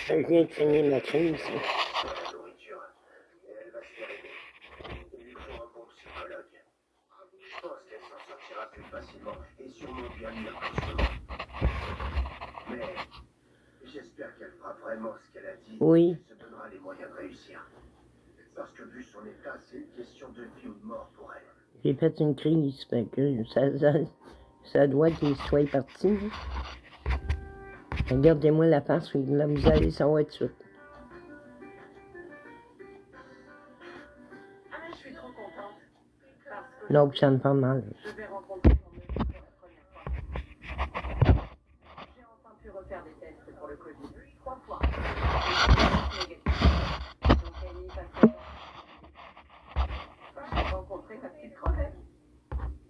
Je viens de finir ma crise. J'espère qu'elle fera vraiment ce qu'elle a dit. Oui. Elle se donnera les moyens de réussir. Parce que vu son état, c'est une question de vie ou de mort pour elle. J'ai fait une crise, fait que ça doit qu'il soit parti. Regardez-moi la face, là, vous allez savoir tout de suite. Je suis trop contente. Parce que Donc, ça me fait mal. je vais rencontrer mon médecin pour la première fois. J'ai enfin pu refaire des tests pour le Covid. 3 fois. Négatif. Donc, Annie passe la j'ai rencontré ma petite crevette.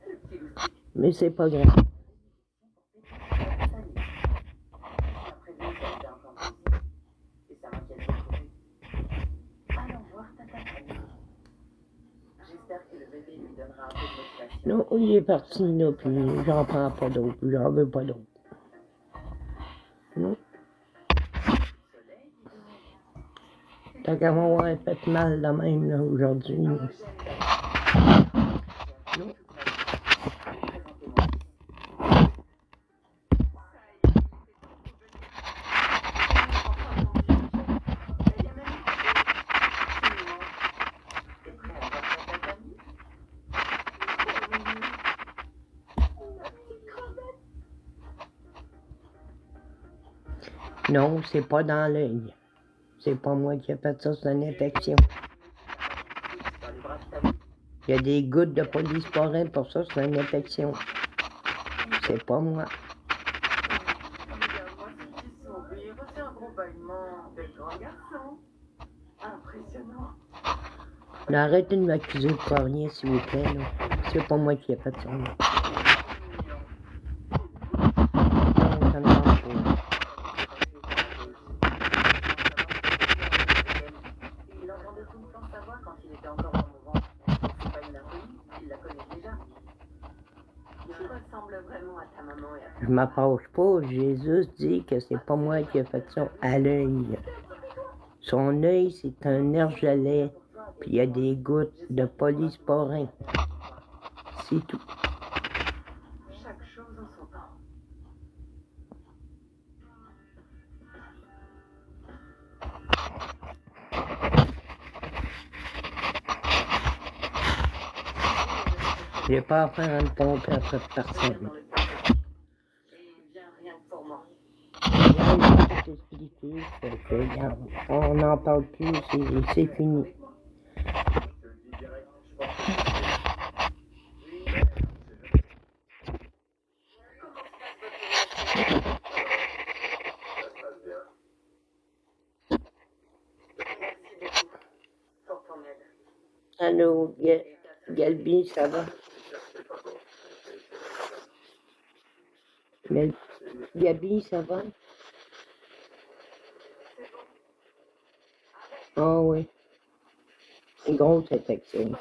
Le petit loustic. Mais c'est pas grave. Après 2 ans d'argent et ça m'inquiète beaucoup. Allons voir tata Fanny. J'espère que le bébé lui donnera un peu de motivation. Non, il est parti, là, puis j'en prends pas d'autres, j'en veux pas d'autres. Non. Tant qu'à m'avoir fait mal de même, là, aujourd'hui. Non. Non, c'est pas dans l'œil. C'est pas moi qui ai fait ça, c'est une infection. Il y a des gouttes de polysporin pour ça, c'est une infection. C'est pas moi. C'est un gros bâillement de grand garçon. Impressionnant. Là, arrêtez de m'accuser de pas rien, s'il vous plaît. Là. C'est pas moi qui ai fait ça. Là. Non, ça me tente pas. Il entendait tout le temps sa voix quand il était encore dans mon ventre. C'est pas une inconnue, il la connaît déjà. Il ressemble vraiment à ta maman et à ta Je m'approche pas. Jésus dit que c'est pas moi qui ai fait ça à l'œil. Son œil, c'est un nerf-gelé. Puis il y a des gouttes de polysporin. C'est tout. chaque chose en son temps. J'ai pas à faire une pompe à cette personne. Et bien rien que pour moi. Regarde, je vais t'expliquer. Fait que, regarde, on n'en parle plus, c'est fini. Pour ton aide. Allô, Galbi, ça va? Gabi, ça va? Ah oui. Une grosse infection.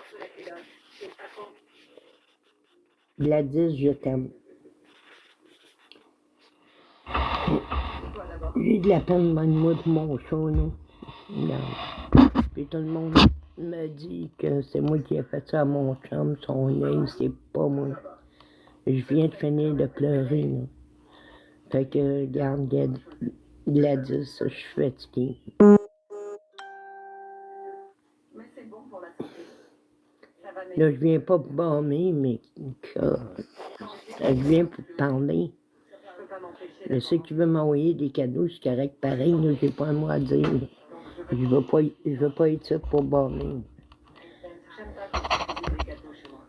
Gladys, je t'aime. J'ai de la peine, même moi, de mon chat, là. Non. Puis tout le monde me dit que c'est moi qui ai fait ça à mon chum, son œil, c'est pas moi. Je viens de finir de pleurer, là. Fait que, regarde, Gladys, je suis fatiguée. Mais c'est bon pour la santé. Ça va Là, je viens pas pour blâmer, mais je viens pour te parler. Je peux pas m'empêcher. Mais ceux qui veulent m'envoyer des cadeaux, c'est correct pareil, là, j'ai pas un mot à dire. Je veux pas être ça pour blâmer. J'aime pas quand tu fais des gâteaux chez moi.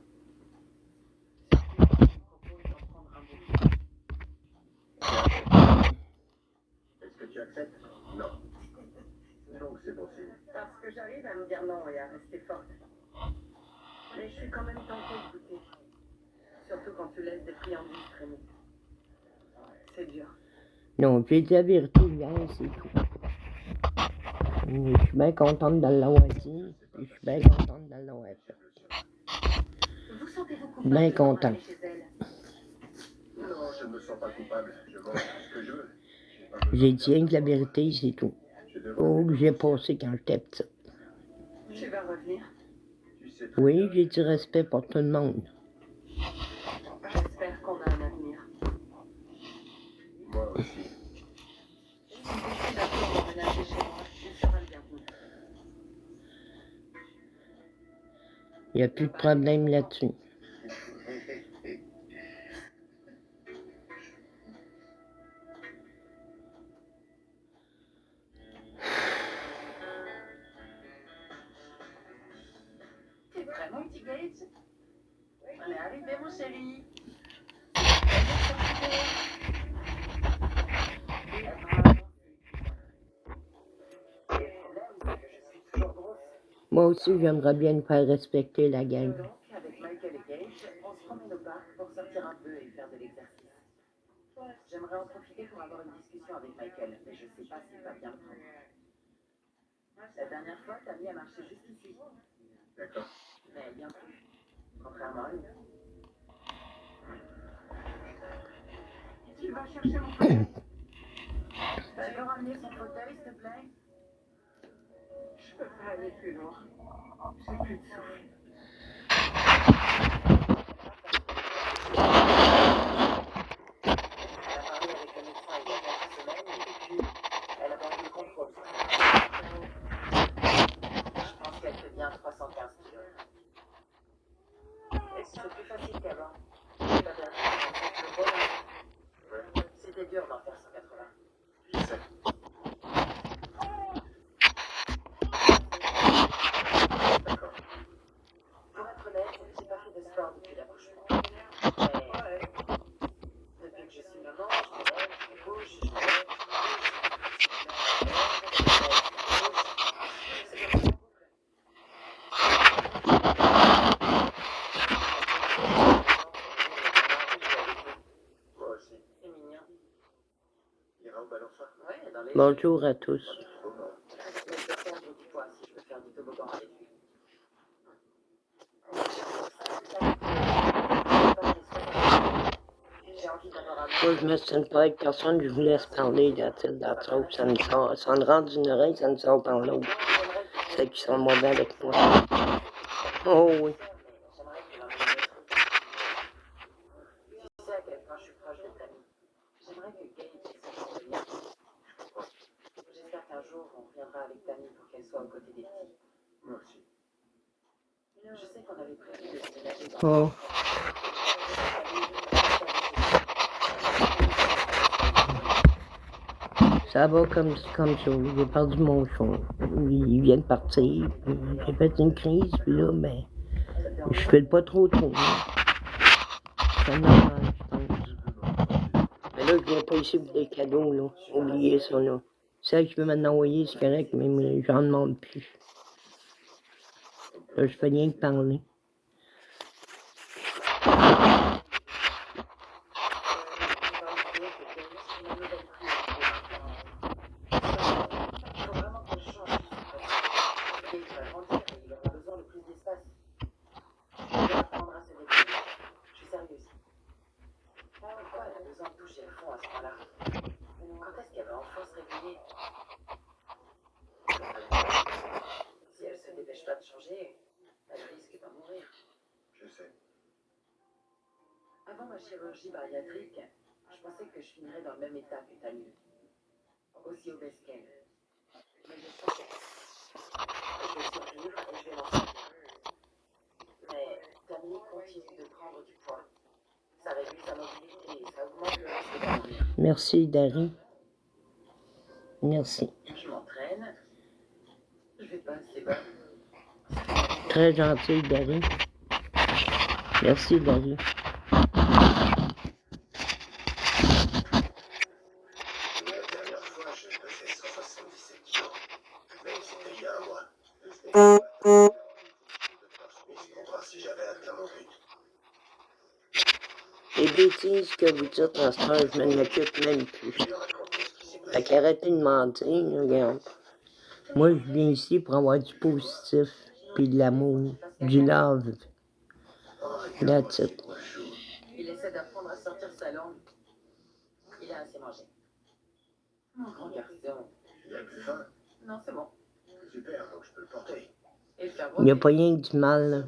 Est-ce que tu acceptes? Non. Donc c'est bon signe. Parce que j'arrive à me dire non et à rester forte. Mais je suis quand même tentée de goûter. Surtout quand tu laisses des friandises traîner. C'est dur. Non, j'ai dit la vérité hier, c'est tout. Je suis bien contente de l'avoir dit, puis je suis bien contente de l'avoir fait. Vous sentez-vous coupable Bien de m'en content. aller chez elle? Non, je ne me sens pas coupable. Je mange ce que je veux. J'ai pas J'ai besoin dit rien que la vérité, c'est tout. Je devrais- Oh, que j'ai passé quand j'étais petite. Tu vas revenir. Tu sais très Oui, bien. j'ai du respect pour tout le monde. J'espère qu'on a un avenir. Moi aussi. Si tu décides d'un jour d'emménager chez moi, tu seras le bienvenu. Il n'y a plus de problème là-dessus. T'es prêt, mon petit Gates? On est arrivé, mon chéri. Moi aussi, j'aimerais bien me faire respecter la gang. Donc, avec Michael et Gage, on se promène au parc pour sortir un peu et faire de l'exercice. J'aimerais en profiter pour avoir une discussion avec Michael, mais je sais pas s'il va bien me prendre. La dernière fois, Tammy a marché juste ici, D'accord. mais bien plus. Contrairement à lui. Tu vas chercher mon fauteuil? Tu peux ramener son fauteuil, s'il te plaît? Je peux pas aller plus loin. J'ai plus de souffle. Elle a parlé avec le médecin il y a 4 semaines et depuis, elle a perdu le contrôle. Je pense qu'elle fait bien 315 kilos. C'est plus facile qu'avant. J'ai pas perdu 35 kilos. Ouais. C'était dur d'en faire 180. Je sais. D'accord. Pour être honnête, j'ai pas fait de sport depuis l'accouchement. Mais depuis que je suis maman, je me lève, je bouge, je me lève, je bouge, je me lève, je bouge. C'est comme ça. Moi aussi. C'est mignon. Il ira au balançoire. Ouais, dans les... Bonjour à tous. Oh non. Mais je peux faire du poids si je veux faire du toboggan avec lui. J'ai envie d'avoir un Moi, je me sens pas avec personne, je vous laisse parler d'autre. Ça me rentre d'une oreille, ça me sort par l'autre. Ceux qui sont mauvais avec moi. Oh oui. J'aimerais qu'il en ait une autre. Tu sais à quel point je suis proche de Tammy. J'aimerais que Gabe ait ce genre de lien. J'espère qu'un jour, on reviendra avec Tammy pour qu'elle soit aux côtés des petits. Moi aussi. Je sais qu'on avait prévu de déménager dans Oh. Ça va comme ça. J'ai perdu mon chien. Il vient de partir. J'ai fait une crise, puis là, ben, je fais pas trop. C'est normal, je pense. Mais là, je viens pas ici pour des cadeaux, là. Oubliez ça, là. Celle qui veut m'en envoyer, c'est correct, mais j'en demande plus. Là, je fais rien que parler. Si elle se dépêche pas de changer, elle risque d'en mourir. Je sais. Avant ma chirurgie bariatrique, je pensais que je finirais dans le même état que Tammy. Aussi obèse qu'elle. Mais je sais que je vais survivre et je vais m'en sortir. Mais Tammy continue de prendre du poids. Ça réduit sa mobilité et ça augmente le risque d'en mourir. Merci, Dari. Merci. Je m'entraîne. Je vais pas assez bas. Très gentil, Dari. Merci, Dari. La dernière fois, je pesais 177 kilos. Mais c'était il y a un mois. Pour voir si j'avais atteint mon but. Les bêtises que vous dites en ce temps, je m'en occupe même plus. Je lui ai raconté ce qui s'est passé. Fait qu'arrêtez de mentir, regarde. Moi, je viens ici pour avoir du positif, puis de l'amour, du love. That's it. Il essaie d'apprendre à sortir sa langue. Il a assez mangé. Mon grand garçon. Il a plus faim. Non, c'est bon. Super, donc je peux le porter. Et le faire Il n'y a brûler. pas rien que du mal, là.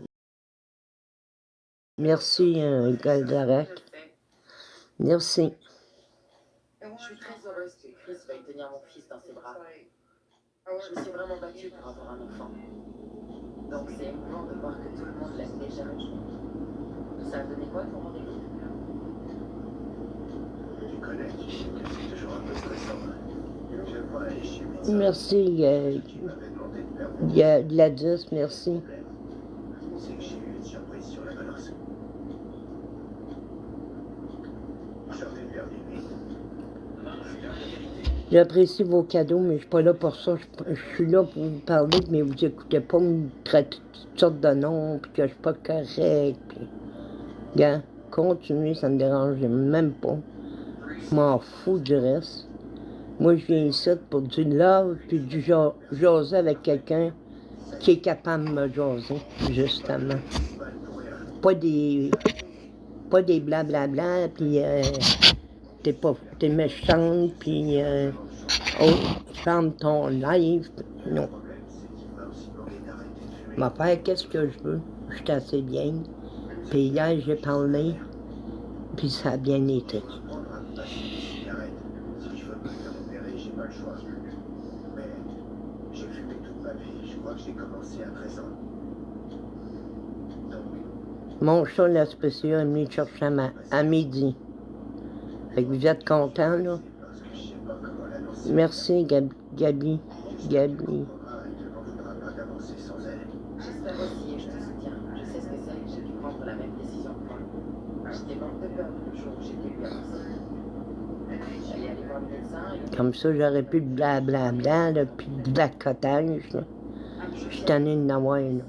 Merci, Galdarec. Je le sais. Merci. Je suis très heureuse que Chris veuille tenir mon fils dans ses bras. Je me suis vraiment battue pour avoir un enfant. Donc c'est émouvant de voir que tout le monde l'aime déjà. Ça a donné quoi ton rendez-vous? Tu connais, tu sais que c'est toujours un peu stressant. Je vois aller chez le médecin Merci, qui m'avait demandé de perdre Gladys, merci. C'est que j'ai eu une surprise sur la balance. J'en ai perdu 8. J'apprécie vos cadeaux, mais je suis pas là pour ça. Je suis là pour vous parler, mais vous écoutez pas me traiter toutes sortes de noms, puis que je suis pas correct, puis... Gars, continuez, ça me dérange même pas. Je m'en fous du reste. Moi, je viens ici pour du love, puis du jaser avec quelqu'un qui est capable de me jaser, justement. Pas des blablabla, puis t'es méchante, puis oh, ferme ton live. Non. Ma faire qu'est-ce que je veux, je suis assez bien. Puis hier, j'ai parlé, puis ça a bien été. Si je veux me faire opérer, j'ai pas le choix. Mais j'ai fumé toute ma vie. Je crois que j'ai commencé à 13 ans. Donc, Mon chat, la spéciale, est venu chercher à midi. Fait que vous êtes contents, là? parce que je sais pas comment l'annoncer. Merci, Gabi. Il ne voudra pas d'avancer sans elle. J'espère aussi et je te soutiens. Je sais ce que c'est, j'ai dû prendre la même décision que moi. J'étais morte de peur le jour où j'ai dû lui annoncer. J'allais aller voir le médecin et Comme ça, j'aurais plus de blablabla, là, puis de blacotage, là. Je suis tannée de n'avoir, là.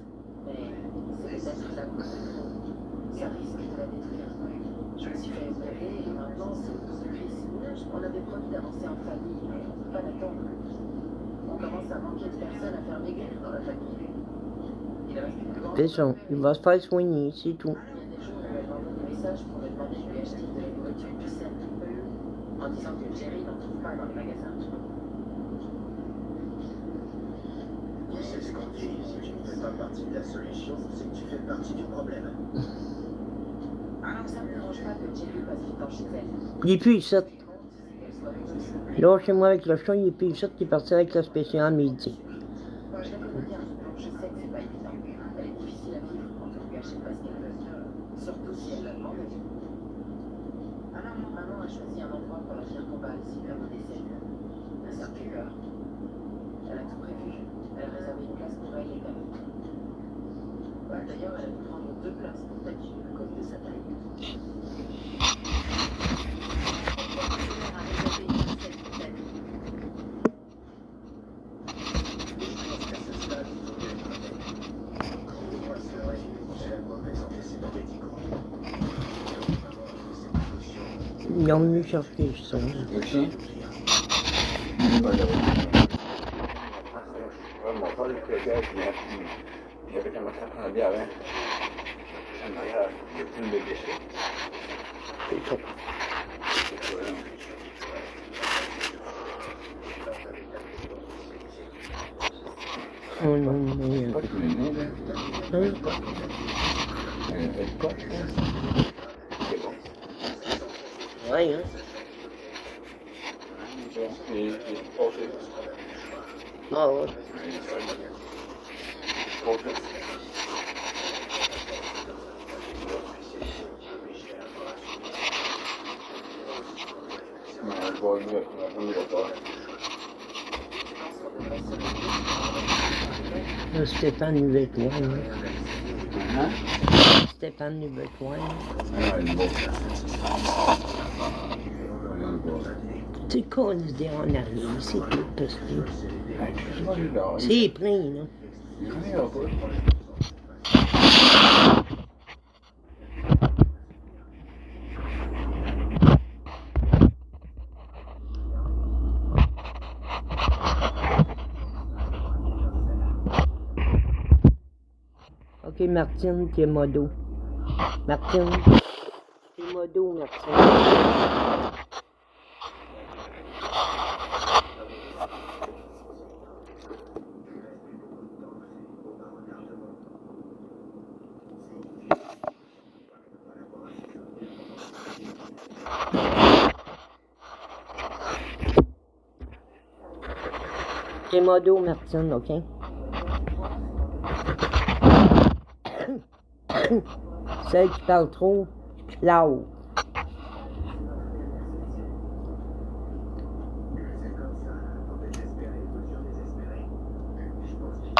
mais c'est peut-être la cause de trop. Ça risque de la détruire. Je me suis fait opérer et maintenant c'est au tour de Chris. On avait promis d'avancer en famille, mais on ne peut pas l'attendre. On commence à manquer de personnes à faire maigrir dans la famille. Il reste une grande... C'est ça, il va se faire soigner, c'est tout. Il y a des jours où elle m'envoie des messages pour me demander de lui acheter de la nourriture plus saine, en disant que Jerry n'en trouve pas dans les magasins. Tu sais ce qu'on dit, si tu ne fais pas partie de la solution, c'est que tu fais partie du problème. Alors ça me dérange pas que Jerry passe du temps chez elle. Il est plus ici. Ce qui compte, c'est qu'elle soit heureuse. Là, chez moi avec le chat, il est plus ici, il est parti avec le spécial à midi. Je vais te le dire, je sais que c'est pas évident. Elle est difficile à vivre quand on lui achète pas ce qu'elle veut. Surtout si elle l'a demandé. Alors maman a choisi un endroit pour la faire combat ici, à mon décès. Un circulaire. Elle a tout prévu. Elle a réservé une place pour elle et Camille. D'ailleurs, elle a pu prendre 2 places pour Tati à cause de sa taille. Elle a réservé une parcelle pour Tati. Je pense qu'à ce stade, il faut bien être honnête. Moi, c'est vrai, j'ai un mauvais antécédent médicaux. Donc, maman, cette émotion, Ils ont venu chercher le son. Aussi? Vraiment pas le gars qui avait commencé à prendre bien avant. En arrière, il y a plus de déchets. C'est ça. Oh non, mais... Pas tous les nez, là. Hein? Pas, c'est bon. Ouais, hein? Il est passé. Ah ouais. Passé. Je vois le repas. Stéphane nous veut te voir, hein? Hein? Stéphane nous veut te voir. Ah, il est beau. Tu sais quoi, on se dit en arrière, c'est tout parce que... Tu vois, il est là. C'est plein, là. Il est là, quoi. Ok, Martine, qui est modo. Martine, t'es modo, Martine. C'est modo, Martine, OK? Celle qui parle trop, là-haut. C'est comme ça, pour désespérer, toujours désespérer. Je pense qu'il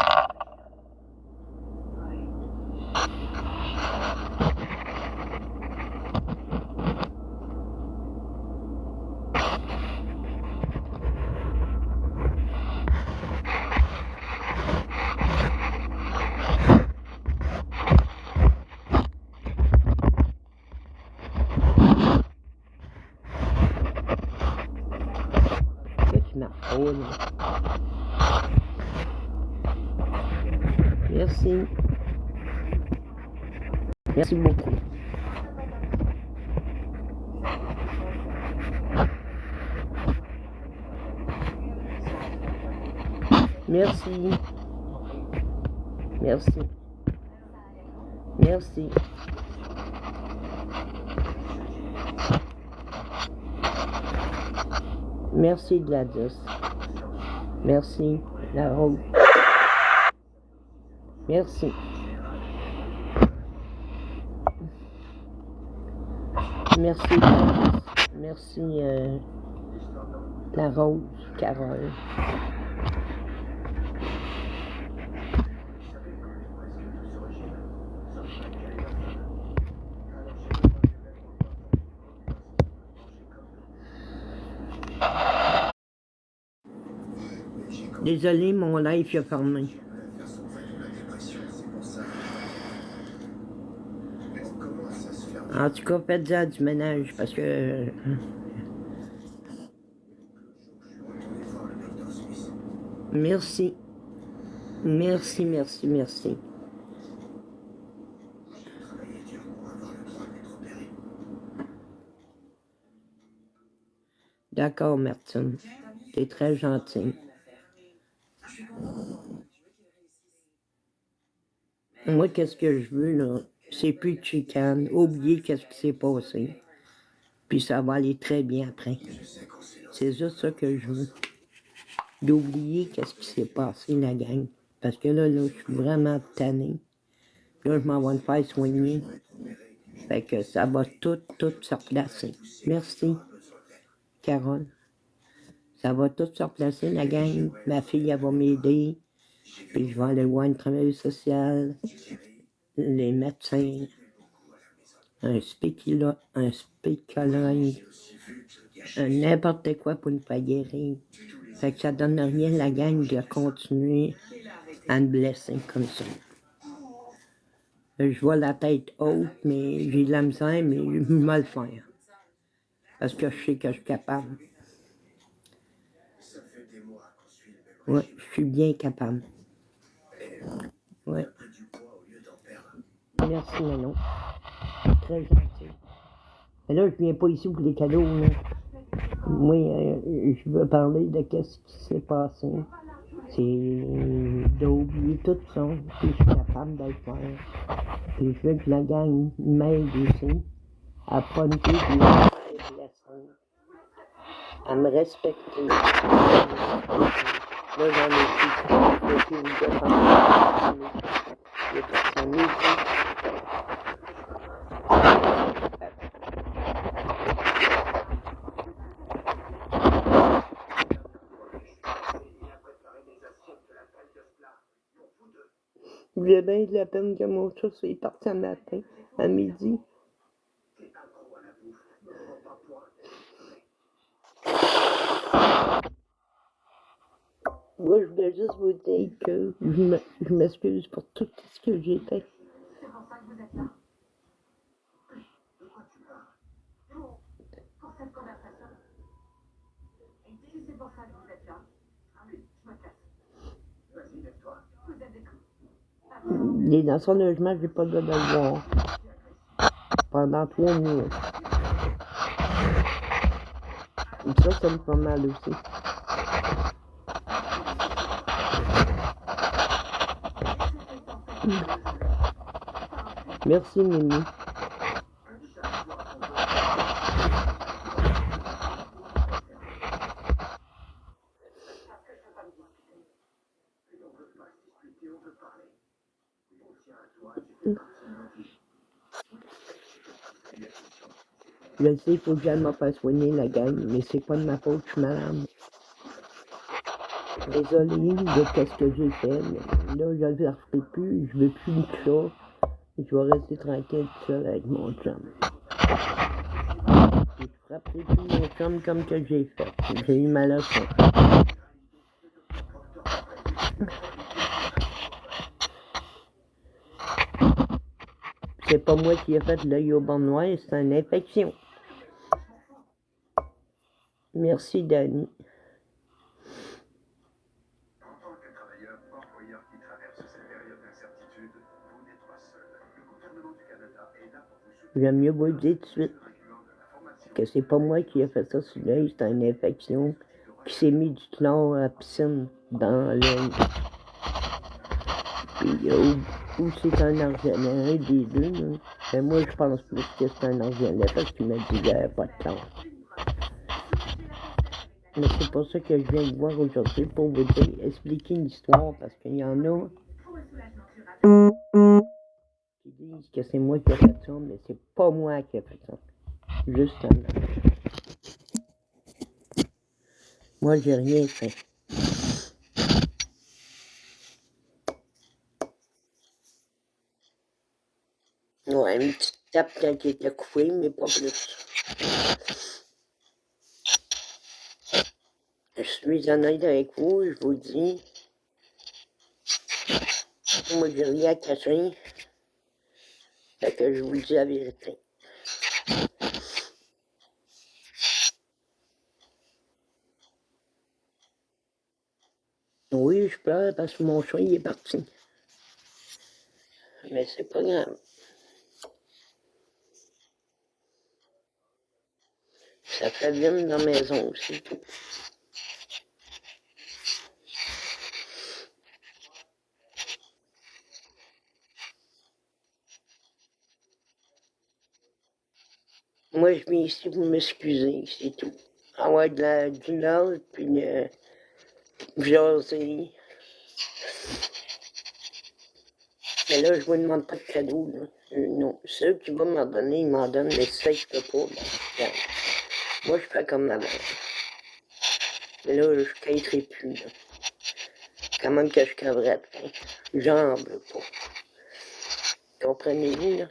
Merci. Merci beaucoup. Merci. Merci. Merci. Merci Gladys. Merci la Rose. Merci. Merci Gladys. Merci la Rose, Carole. Désolé, mon live a fermé. faire son mal de la dépression, c'est pour ça. On commence à se faire En tout cas, faites-en du ménage parce que le jour je suis retourné voir le docteur Smith. merci. Merci, merci, merci. J'ai travaillé dur pour avoir le droit d'être opéré. D'accord, Martine. T'es très gentil. Moi, qu'est-ce que je veux, là? C'est plus de chicane. Oubliez qu'est-ce qui s'est passé. Puis ça va aller très bien après. C'est juste ça que je veux. D'oublier qu'est-ce qui s'est passé, la gang. Parce que là, je suis vraiment tanné. Là, je m'en vais me faire soigner. Fait que ça va tout se replacer. Merci, Carole. Ça va tout se replacer, la gang. Ma fille, elle va m'aider. Puis je vais aller voir une travailleuse sociale, les médecins, un spécologue, n'importe quoi pour nous faire guérir. Fait que ça donne rien, la gang, de continuer à me blesser comme ça. Je vois la tête haute, mais j'ai de la misère, mais je vais le faire. Parce que je sais que je suis capable. Ça fait des mois qu'on suit le même Ouais, je suis bien capable. Ouais. pris du poids au lieu d'en perdre. Merci, Manon. Très gentil. Mais là, je viens pas ici pour les cadeaux, là. Moi, je veux parler de qu'est-ce qui s'est passé. C'est d'oublier tout ça, puis je suis capable de le faire. Puis je veux que la gang m'aide aussi à prendre des blessures, à me respecter. Là, j'en ai plus une défense. Les personnes ici. J'ai bien de la peine que mon chat soit parti un matin, à midi. Moi, je voulais juste vous dire que je m'excuse pour tout ce que j'ai fait. C'est pour ça que vous êtes là. De quoi tu parles? Pour cette conversation. Et si c'est pour ça que vous êtes là, allez, je me casse. Vas-y, lève-toi. Vous êtes des cons. Il est dans son logement, j'ai pas le droit de le voir. Pendant 3 mois. Et ça me fait mal aussi. Merci, Mimi. Je sais, il faut que j'aille me faire soigner la gang, mais c'est pas de ma faute, je suis malade. Désolé de ce que j'ai fait, mais là, je ne le referai plus, je veux plus de ça. Je vais rester tranquille tout seul avec mon chum. Je frapperai plus mon chum comme que j'ai fait. J'ai eu ma leçon. C'est pas moi qui ai fait l'œil au banc noir, c'est une infection. Merci, Danny. En tant que travailleur employeur qui traverse cette période d'incertitude, vous n'êtes pas seul. Le gouvernement du Canada est là pour vous soutenir. J'aime mieux vous le dire tout de suite que c'est pas moi qui ai fait ça sur l'œil, c'est une infection qui s'est mis du chlore à la piscine dans l'œil. Puis ou c'est un argentin, des deux, là. Mais moi, je pense plus que c'est un argentin parce qu'il m'a dit qu'il n'y avait pas de chlore. Mais c'est pour ça que je viens de voir aujourd'hui pour vous dire, expliquer une histoire parce qu'il y en a qui disent que c'est moi qui ai fait ça, mais c'est pas moi qui ai fait ça. Justement. Moi, j'ai rien fait. Ouais, une petite tape quand il était coupé, mais pas plus. Je suis honnête avec vous, je vous dis. Moi, j'ai rien à cacher. Fait que je vous dis la vérité. Oui, je pleure parce que mon chat, il est parti. Mais c'est pas grave. Ça fait bien dans la maison, c'est tout. Moi, je viens ici pour m'excuser, c'est tout. Avoir du love, puis jaser. Mais là, je vous demande pas de cadeau, là. Non, ceux qui vont m'en donner, ils m'en donnent, mais ça, je peux pas. Là. Moi, je fais comme ma mère. Mais là, je quitterai plus, là. Quand même que je crèverais de faim. J'en veux pas. Comprenez-vous, là?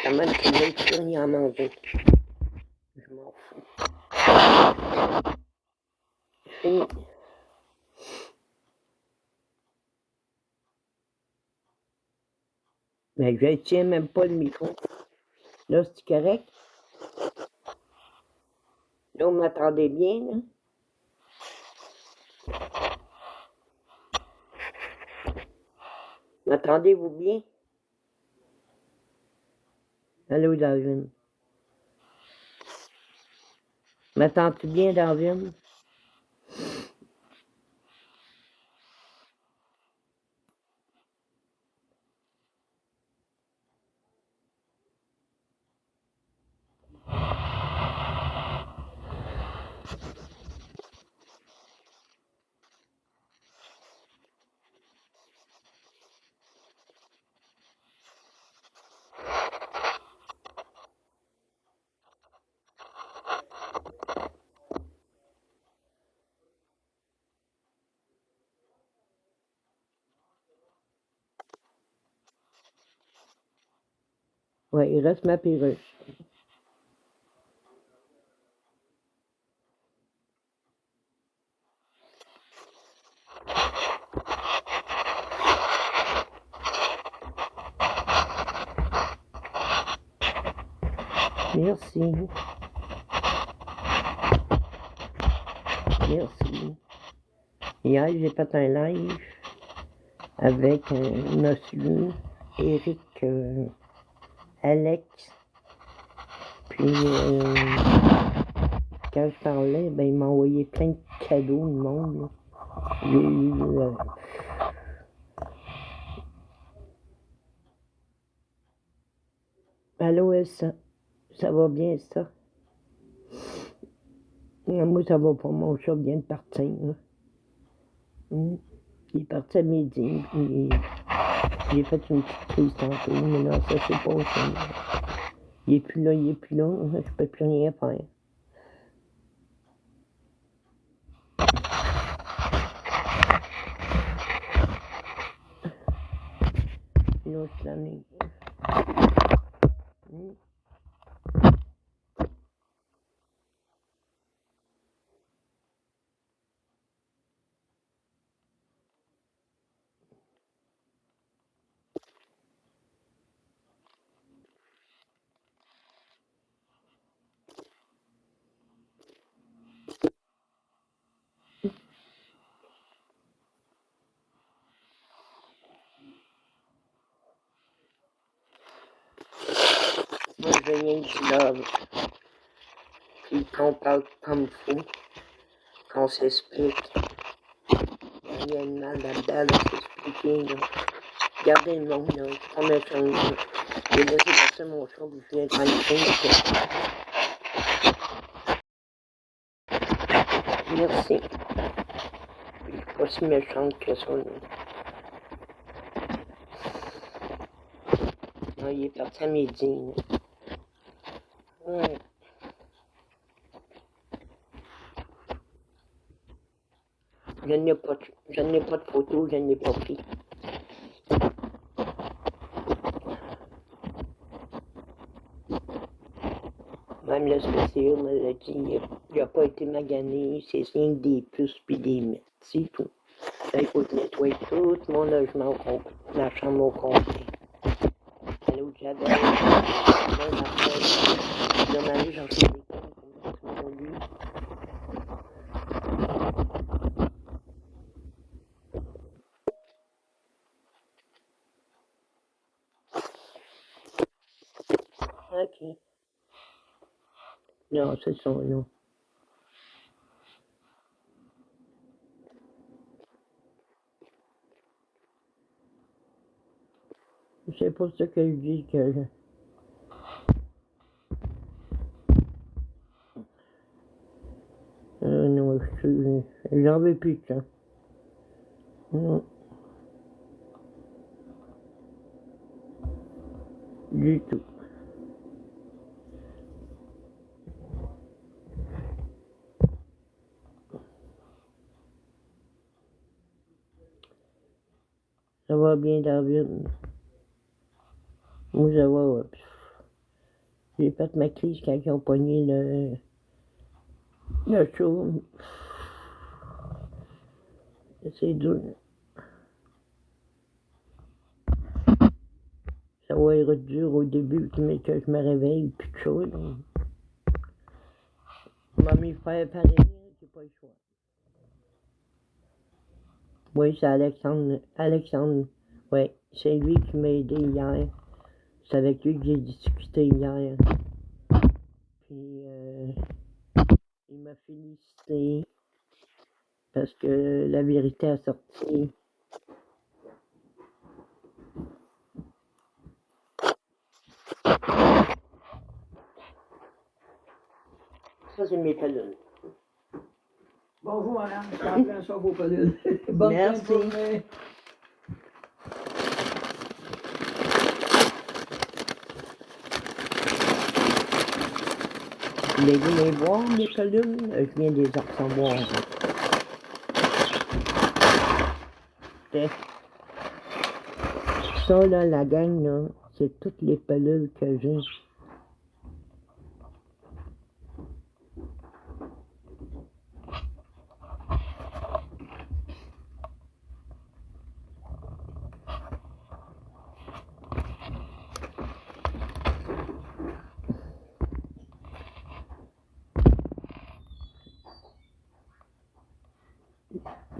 Quand même que j'ai plus rien à manger. Je m'en fous. Fini. Mais je tiens même pas le micro. Là, c'est correct? Là, vous m'entendez bien, là? M'entendez-vous bien? Allô, Darwin? M'entends-tu bien, Darwin? Ouais, il reste ma perruche. Merci. Merci. Hier, j'ai fait un live avec monsieur Eric, Alex. Puis, quand je parlais, ben, il m'a envoyé plein de cadeaux, le monde. Là. J'ai eu... Allô, Elsa? Ça va bien, ça? Moi, ça va pas. Mon chat vient de partir. Là. Il est parti à midi. Puis j'ai fait une petite crise tantôt, mais là, ça c'est pas ça. Il est plus là, je peux plus rien faire. Là, je l'amène. Moi, je viens du love. Puis qu'on parle comme fou, qu'on s'explique. Il y a une mal là-dedans, là, s'expliquer, là. Regardez le monde, là, je prends ma chambre, là. J'ai laissé passer mon chat, puis je viens de prendre une chose, Merci. Je suis pas si méchante que ça, là. Non, il est parti à midi, là. Ouais. Je n'ai pas de photo, je n'ai pas pris. Même le spécial me l'a dit, il n'a pas été magané, c'est rien que des puces pis des mètres, c'est tout. Là, il faut nettoyer tout mon logement au complet, la chambre au complet. Aller au jardin, là, je vais m'aller chercher des comptes comme ça, mon lit. Ok. Non, c'est ça, non. C'est pour ça que je dis que non, j'en veux plus de ça. Non, du tout. Ça va bien, David. Moi, ça va. J'ai fait ma crise quand ils ont pogné le show. C'est dur. Ça va être dur au début, mais que je me réveille, puis de chaud. M'a mis faire pareil, j'ai pas le choix. Oui, c'est Alexandre. Alexandre, ouais, c'est lui qui m'a aidé hier. C'est avec lui que j'ai discuté hier. Puis, il m'a félicité parce que la vérité a sorti. Ça, c'est mes pelules. Bonjour madame, je suis en plein ça vos pelules. Bonne Merci. fin de journée. Vous voulez venir voir mes pelules? Je viens de les recevoir. Ça, là, la gang, là, c'est toutes les pelules que j'ai.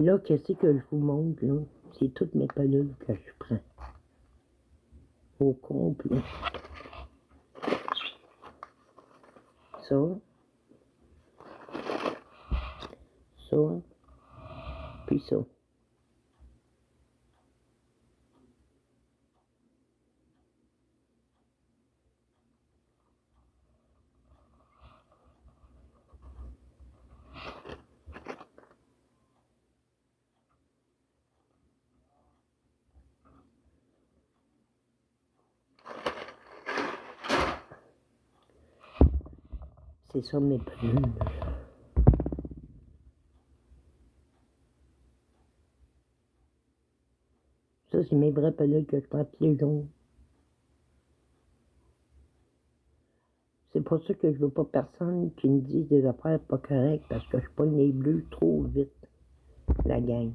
Là, qu'est-ce que je vous montre, là? C'est toutes mes pelules que je prends. Au complet. Ça. Ça. Puis ça. C'est ça mes pelules. Ça, c'est mes vraies pelules que je prends tous les jours. C'est pour ça que je veux pas personne qui me dise des affaires pas correctes, parce que je pogne les bleus trop vite, la gang.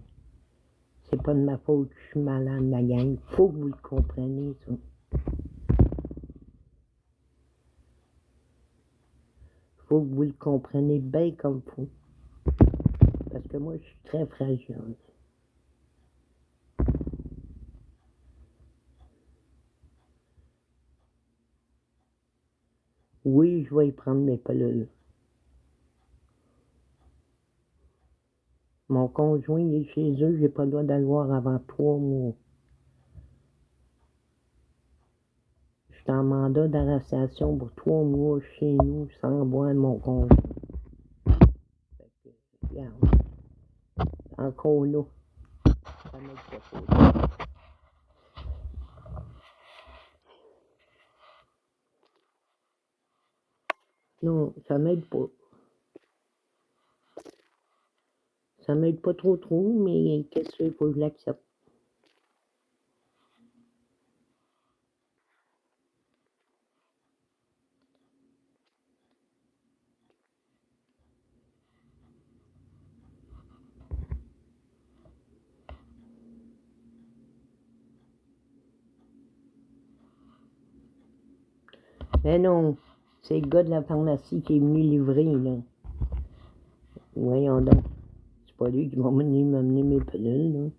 C'est pas de ma faute que je suis malade, la gang. Faut que vous le compreniez, ça. Faut que vous le compreniez bien comme faut. Parce que moi, je suis très fragile. Oui, je vais y prendre mes pelules. Mon conjoint, il est chez eux, j'ai pas le droit d'aller voir avant 3 mois. Je suis en mandat d'arrestation pour 3 mois chez nous sans voir mon conjoint. Fait que, regarde, encore là, ça m'aide pas trop. Non, ça m'aide pas. Ça m'aide pas trop, mais qu'est-ce qu'il faut que je l'accepte? Mais non, c'est le gars de la pharmacie qui est venu livrer, là. Voyons donc. C'est pas lui qui va venir m'amener mes pilules, là.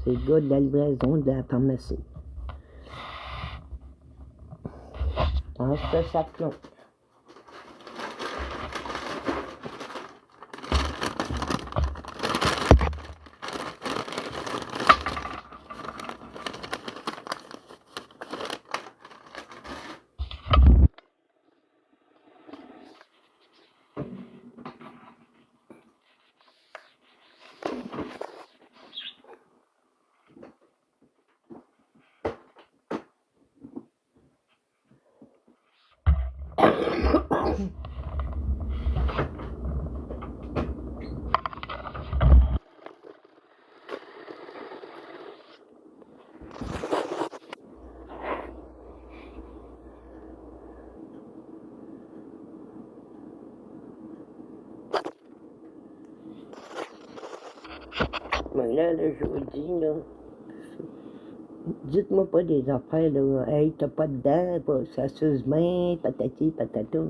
C'est le gars de la livraison de la pharmacie. Dans ce sac-là. Mais là, je vous dis, là, dites-moi pas des affaires, là, hey, t'as pas de dents, ça suce bien, patati, patata.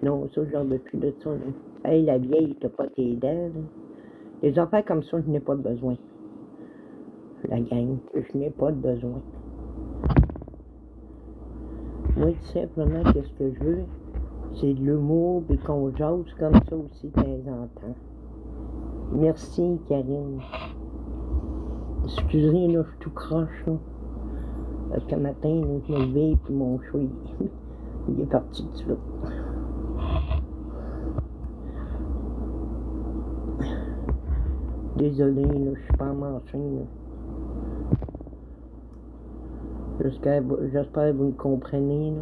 Non, ça, j'en veux plus de ça, là. Hey, la vieille, t'as pas tes dents, là. Des affaires comme ça, je n'ai pas de besoin. La gang, je n'ai pas de besoin. Moi, tout simplement, qu'est-ce que je veux? C'est de l'humour, puis qu'on jase comme ça aussi de temps en temps. Merci, Karine. Excusez, là, je suis tout croche, là. Parce que matin, là, je me levais, puis mon chat, il est parti tout de suite. Désolé, là, je suis pas en machine, là. J'espère que vous me comprenez, là.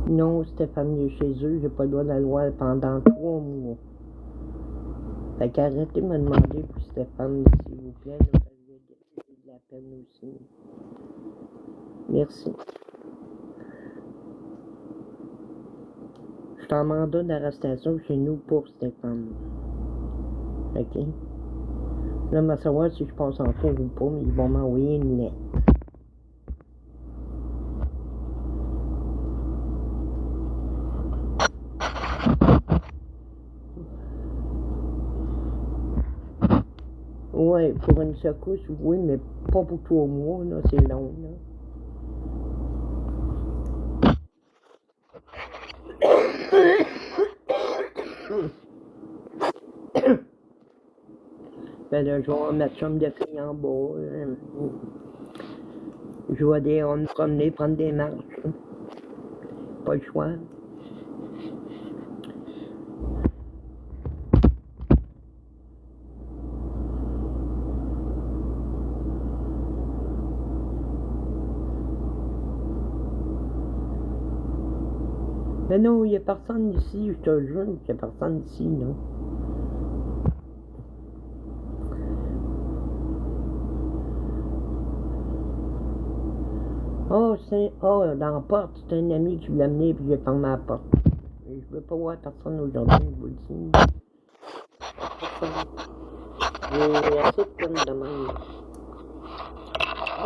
Non, Stéphane est chez eux, j'ai pas le droit d'aller le voir pendant 3 mois. Fait qu'arrêtez de me demander pour Stéphane, s'il vous plaît, là, parce que j'ai de la peine aussi. Merci. Je suis en mandat d'arrestation chez nous pour Stéphane. OK? Là, on va savoir si je passe en cours ou pas, mais ils vont m'envoyer une lettre. Ouais, pour une secousse, oui, mais pas pour 3 mois, là, c'est long, là. Ben là, je vais mettre chambre de filles en bas. Je vais aller me promener, prendre des marches. Pas le choix. Mais non, il n'y a personne ici, je te jure, il n'y a personne ici, non. Oh, dans la porte, c'est un ami qui voulait amener, puis j'ai fermé la porte. Et je veux pas voir personne aujourd'hui, je vous le dis. Personne. J'ai assez de peine de même.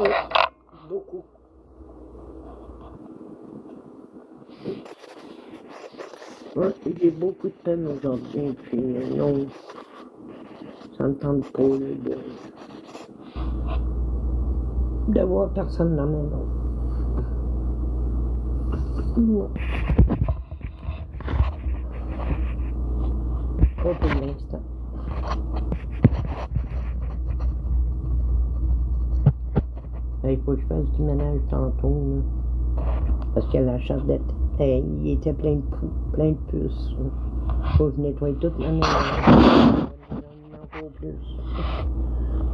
Oui, beaucoup. Ouais, j'ai beaucoup de peine aujourd'hui, puis non, ça me tente pas de voir personne dans la maison. Ouais. Pas pour l'instant. Il faut que je fasse du ménage tantôt, là. Parce que la chasse il était plein de puces. Faut que je nettoie toute ma maison. Il en faut plus.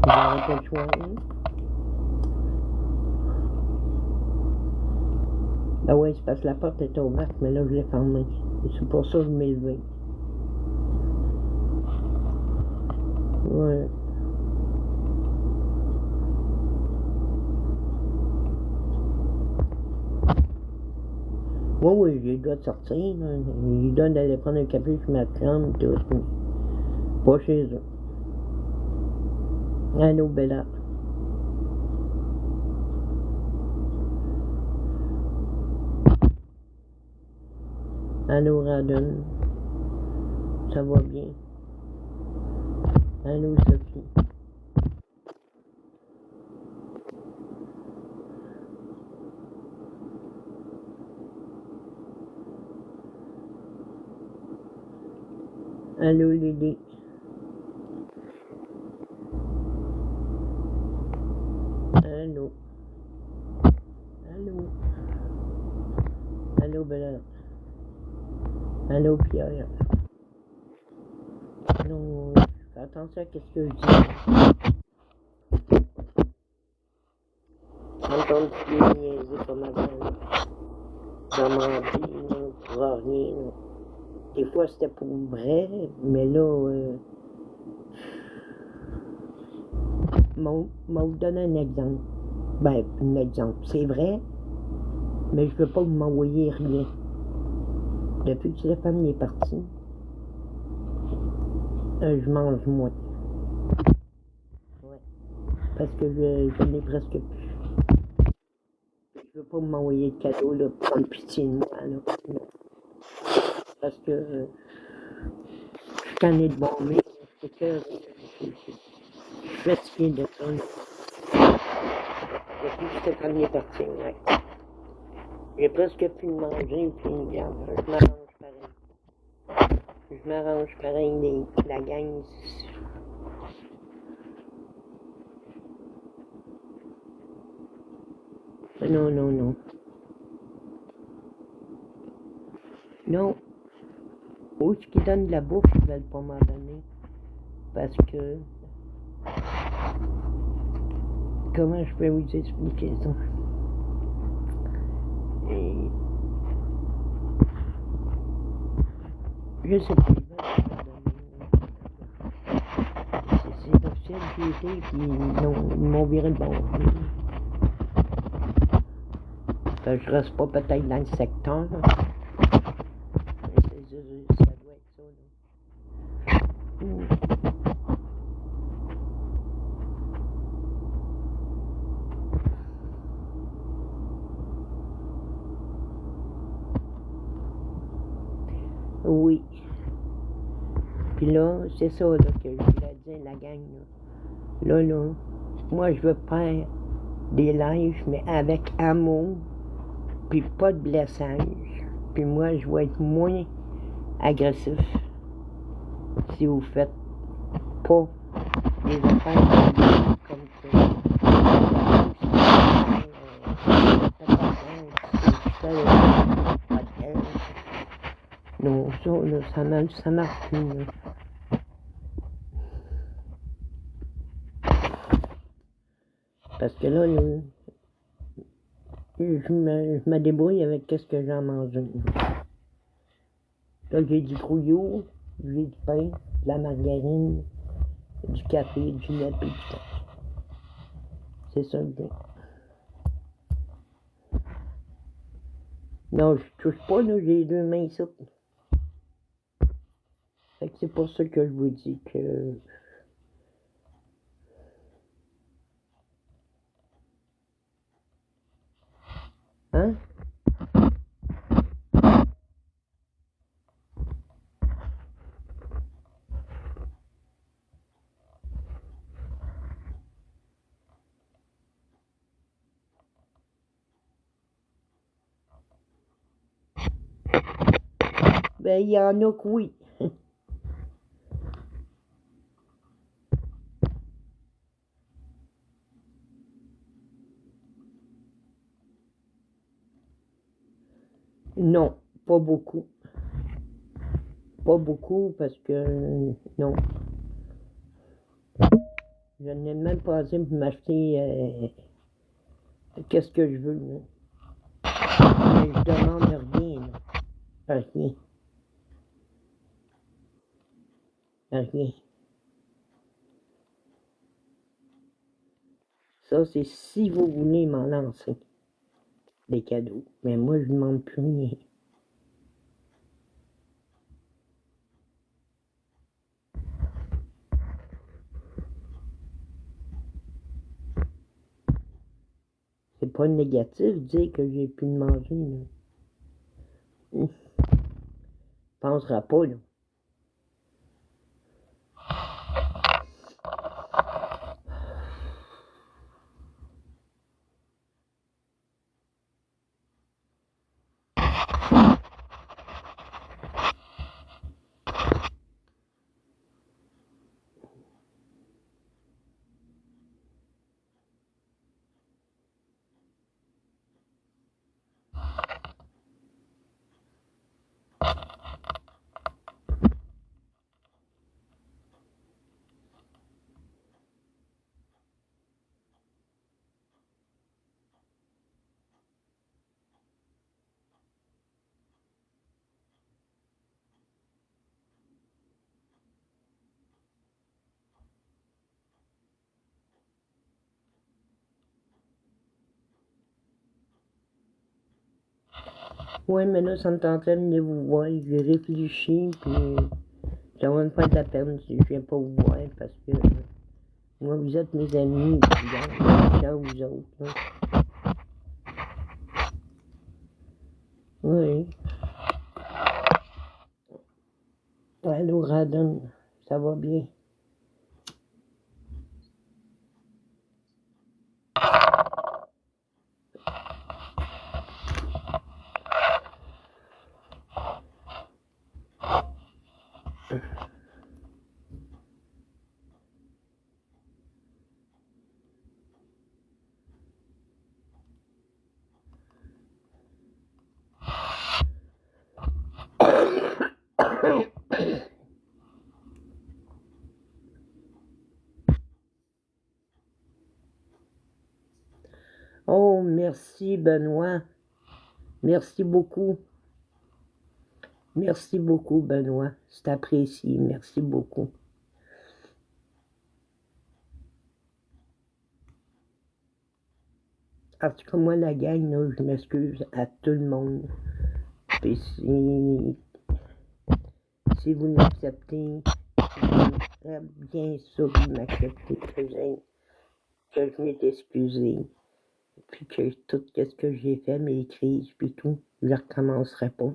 J'aurais pas le choix, hein. Ben oui, c'est parce que la porte était ouverte, mais là, je l'ai fermée. C'est pour ça que je m'ai levé. Ouais. Oui, j'ai le droit de sortir, là. J'ai le droit d'aller prendre un café chez ma chambre, tout. Pas chez eux. Allô, Bella. Allô, Radon. Ça va bien? Allô, Sophie. Allô, Lily. Allô. Allô. Allô, Bella. Allô, Pierre. Non, fais attention à ce que je dis. Entends-tu niaiser comme avant? Dans ma vie, non, pour rien, non. Des fois, c'était pour vrai, mais là, vous donner un exemple. Ben, un exemple. C'est vrai, mais je veux pas que vous m'envoyiez rien. Depuis que Stéphane est parti, je mange moins. Ouais. Parce que je n'ai presque plus. Je veux pas m'envoyer de cadeaux, là, pour prendre pitié de moi, là. Non. Parce que je t'en ai de bon, mais c'est que je suis fatigué de ça. Depuis que Stéphane est parti, ouais. J'ai presque pu manger, puis regarde, je m'arrange pareil, la gang. Non, non, non. Non. Où est-ce qu'ils donnent de la bouffe, ils veulent pas m'en donner. Parce que... Comment je peux vous expliquer ça? Et... Je sais pas, ils veulent pas m'en donner. C'est l'officiel qui était, puis ils m'ont viré le bon. Je reste pas peut-être dans le secteur. Là. Ça doit être ça. Là. Oui. Puis là, c'est ça là, que je voulais dire, la gang. Là, moi je veux faire des lives, mais avec amour, puis pas de blessage. Puis moi, je vais être moins agressif si vous faites pas des affaires comme que non, ça marche plus. Là. Parce que là, je me débrouille avec qu'est-ce que j'ai à manger. Là, j'ai du grouillot, j'ai du pain, de la margarine, du café, du lait et du thé. C'est ça que j'ai. Non, je touche pas, là, j'ai les deux mains ici. Fait que c'est pour ça que je vous dis que... Hein? Ben, il y en a que oui. Non, pas beaucoup. Pas beaucoup parce que... non. Je n'ai même pas assez pour m'acheter qu'est-ce que je veux. Là. Mais je demande rien. Là. Rien. Rien. Ça, c'est si vous voulez m'en lancer des cadeaux. Mais moi, je ne demande plus rien. C'est pas négatif de dire que j'ai plus de manger. Là. Pensera pas, là. Ouais, mais là, ça me tentait de venir vous voir. J'ai réfléchi, puis ça va me faire de la peine si je viens pas vous voir, parce que moi, vous êtes mes amis, puis quand vous autres, là. Oui. Allô, Radon, ça va bien? Oh, merci, Benoît. Merci beaucoup. Merci beaucoup, Benoît. C'est apprécié. Merci beaucoup. En tout cas, moi, la gang, là, je m'excuse à tout le monde. Puis si vous m'acceptez, j'aimerais bien ça que vous m'acceptez, que je m'ai excusé. Puis que tout ce que j'ai fait, mes crises, puis tout, je ne recommencerai pas.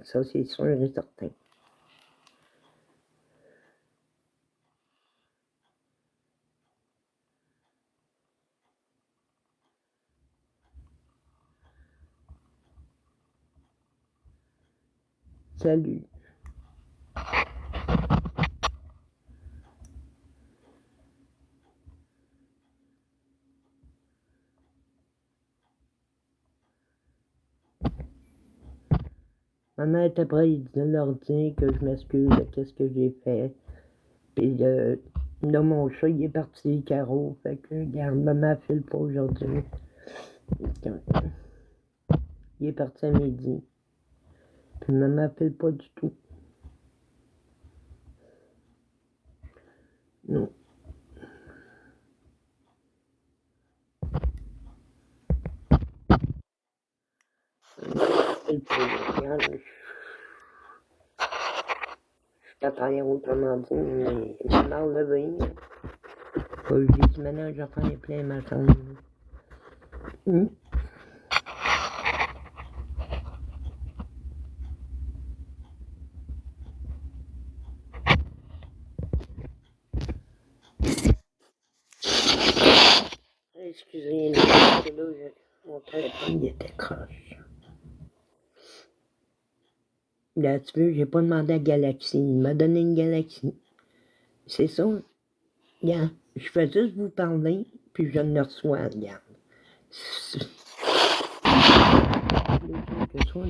Ça, c'est sûr et certain. Salut. Maman était prête de leur dire que je m'excuse de qu'est-ce que j'ai fait. Puis là, mon chat, il est parti, Caro. Fait que, regarde, maman file pas aujourd'hui. Il est parti à midi. Puis maman file pas du tout. Non. File pas, regarde. Je t'attendais autrement dit, mais je m'en levé. Je lui ai dit, maintenant, j'entends les plein ma chambre. Excusez, là, mon téléphone il était croche. Là, tu veux, j'ai pas demandé à Galaxy. Il m'a donné une Galaxy. C'est ça. Regarde, je fais juste vous parler, puis je le reçois, regarde. C'est que ça, là.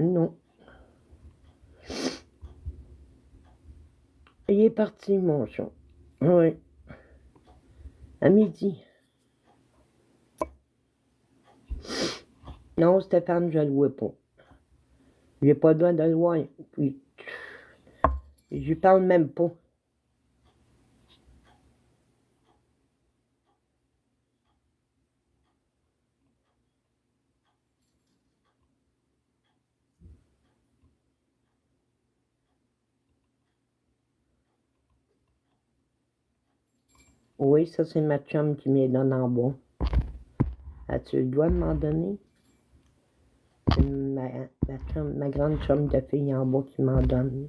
Non. Il est parti, mon chat. Oui. À midi. Non, Stéphane, je le vois pas. J'ai pas le droit de le voir. Puis, je lui parle même pas. Oui, ça, c'est ma chum qui me les donne en bas. As-tu le droit de m'en donner? C'est ma grande chum de fille en bas qui m'en donne.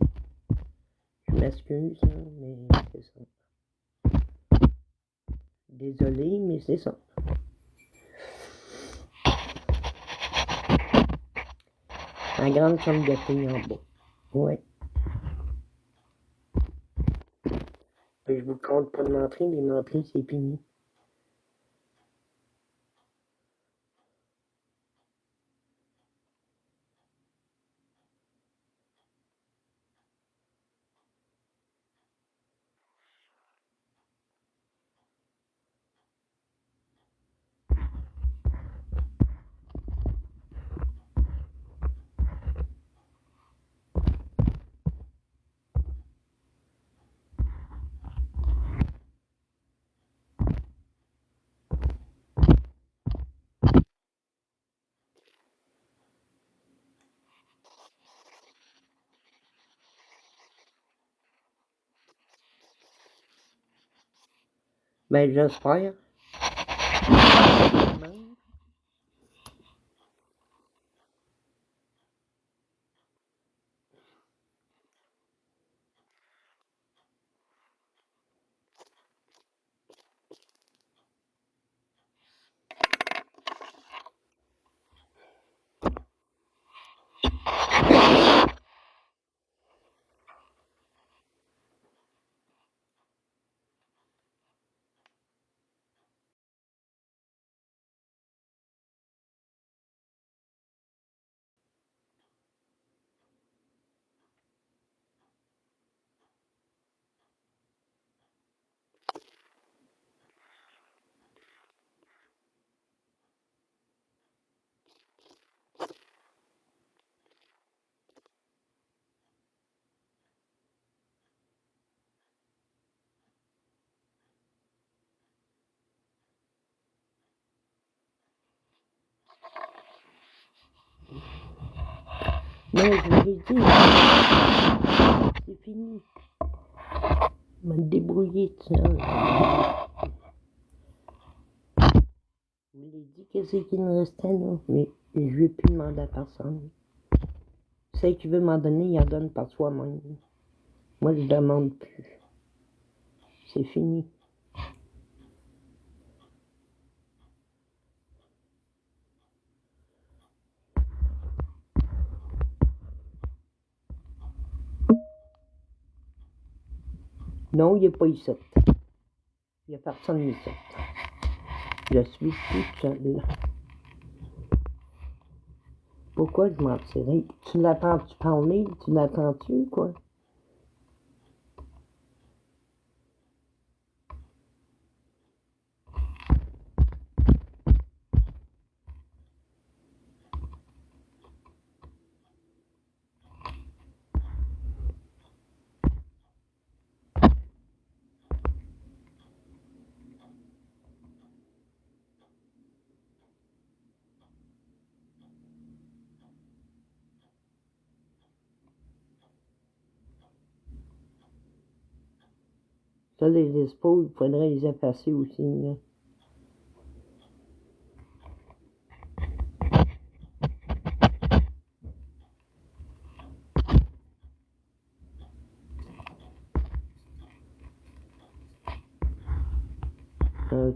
Je m'excuse, là, mais c'est ça. Désolée, mais c'est ça. Ma grande chum de fille en bas. Oui. Je vous compte pas de menterie, les menteries, c'est fini. Ben, j'espère. Non, je vous l'ai dit. C'est fini. Je vais me débrouiller, tiens. Je vous l'ai dit qu'est-ce qu'il me restait, là. Mais je ne vais plus demander à personne. Celle qui veut m'en donner, il en donne par soi-même. Moi, je demande plus. C'est fini. Non, il n'est pas ici. Il n'y a personne ici. Je suis toute seule. Pourquoi je mentirais? Tu l'entends-tu parler? Tu l'entends-tu, quoi? Ça, les épaules, il faudrait les effacer aussi, là.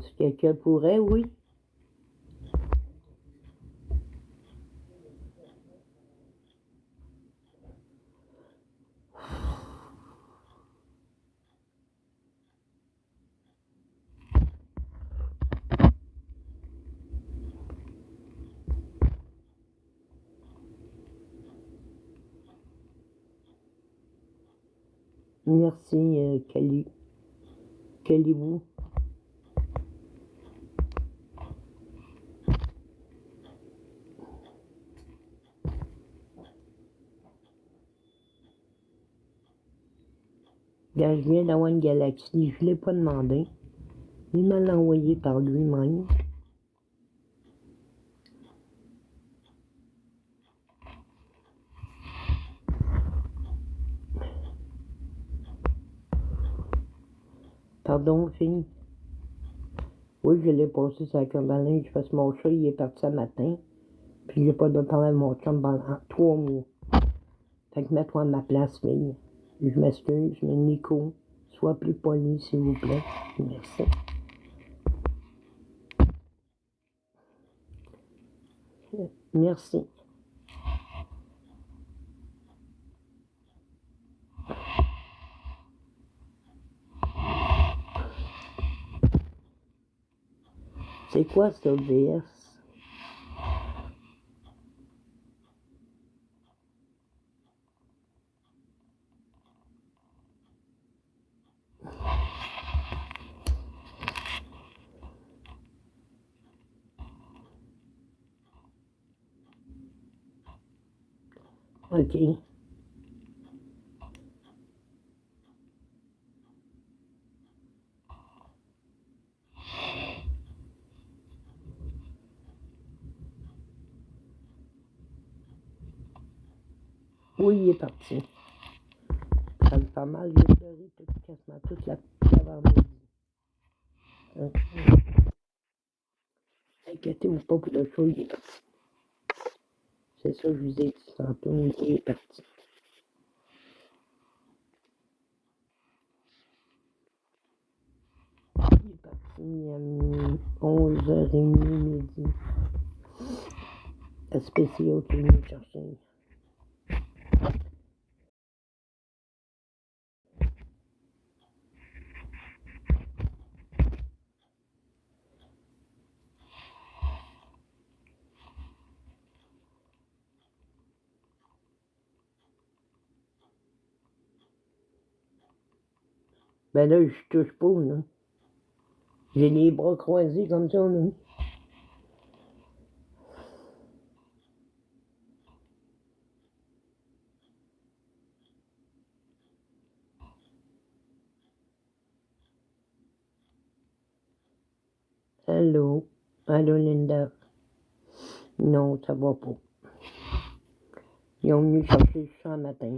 Si quelqu'un pourrait, oui. Merci, Kelly. Kelly-vous. Quand je viens d'avoir une galaxie, je ne l'ai pas demandé. Il me l'a envoyé par lui-même. Pardon, fille. Oui, je l'ai passé sur la corde à linge parce que mon chat, il est parti ce matin. Puis j'ai pas de parler à mon chum pendant 3 mois. Fait que mets-toi à ma place, fille. Je m'excuse, mais Nico, sois plus poli, s'il vous plaît. Merci. Merci. C'est quoi ce VS? OK. Oui, il est parti. Ça me fait mal, j'ai pleuré quasiment toute l'avant-midi. Inquiétez-vous pas pour le show, il est parti. C'est ça que je vous ai dit tantôt, il est parti. Il est parti à 11h30 midi. La spécial qui est venu me chercher. Ben là, je touche pas, là. J'ai les bras croisés comme ça, là. Allô? Allô, Linda? Non, ça va pas. Ils ont venu chercher le chat le matin.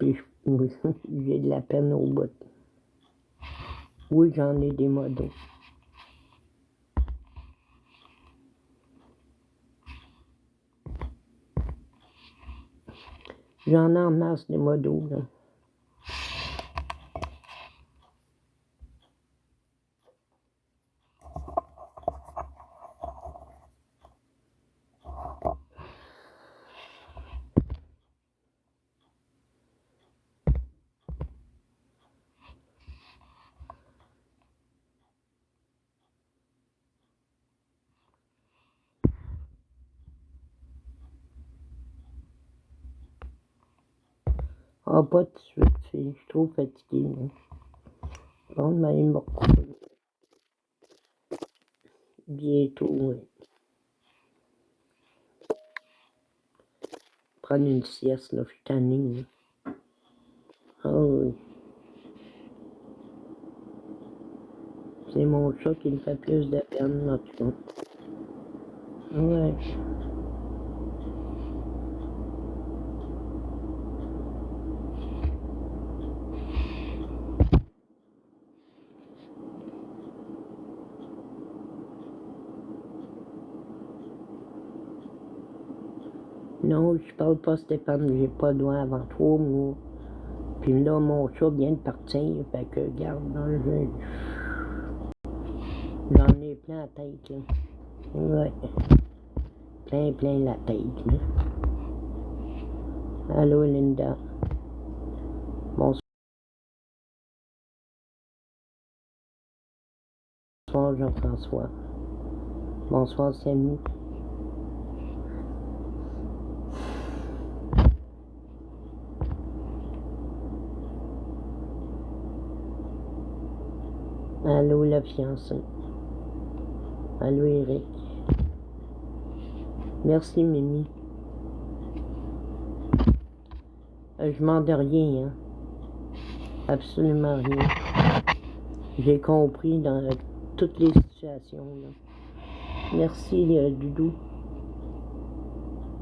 Puis j'ai de la peine au bout. Oui, j'en ai des modos. J'en ai en masse des modos, là. Ah, pas tout de suite, fille. Je suis trop fatiguée, là. Bon, mais il me recouper. Bientôt, oui. Prendre une sieste, là, je suis tannée, là. Ah oui. C'est mon chat qui me fait plus de peine, en tout cas. Ouais. Non, je parle pas Stéphane, j'ai pas de doigt avant 3 mois. Puis là, mon chat vient de partir, fait que, regarde, là, j'en ai plein la tête, là. Ouais. Plein la tête, là. Allô, Linda. Bonsoir, Jean-François. Bonsoir, Samy. Allô, la fiancée. Allô, Eric. Merci, Mimi. Je demande rien, hein. Absolument rien. J'ai compris dans toutes les situations, là. Merci, Doudou.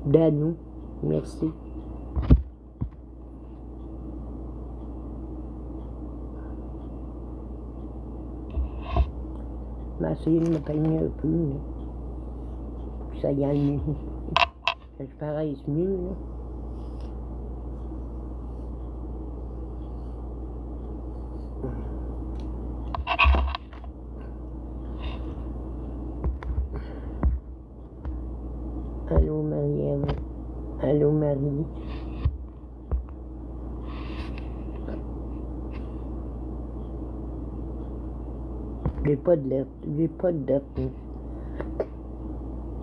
Danou. Merci. Ma essayé de me peigner un peu, là. Puis ça y a mieux. Que je paraisse mieux, là. Allô, Marielle. Allô, Marie. J'ai pas de lettre. J'ai pas de lettre.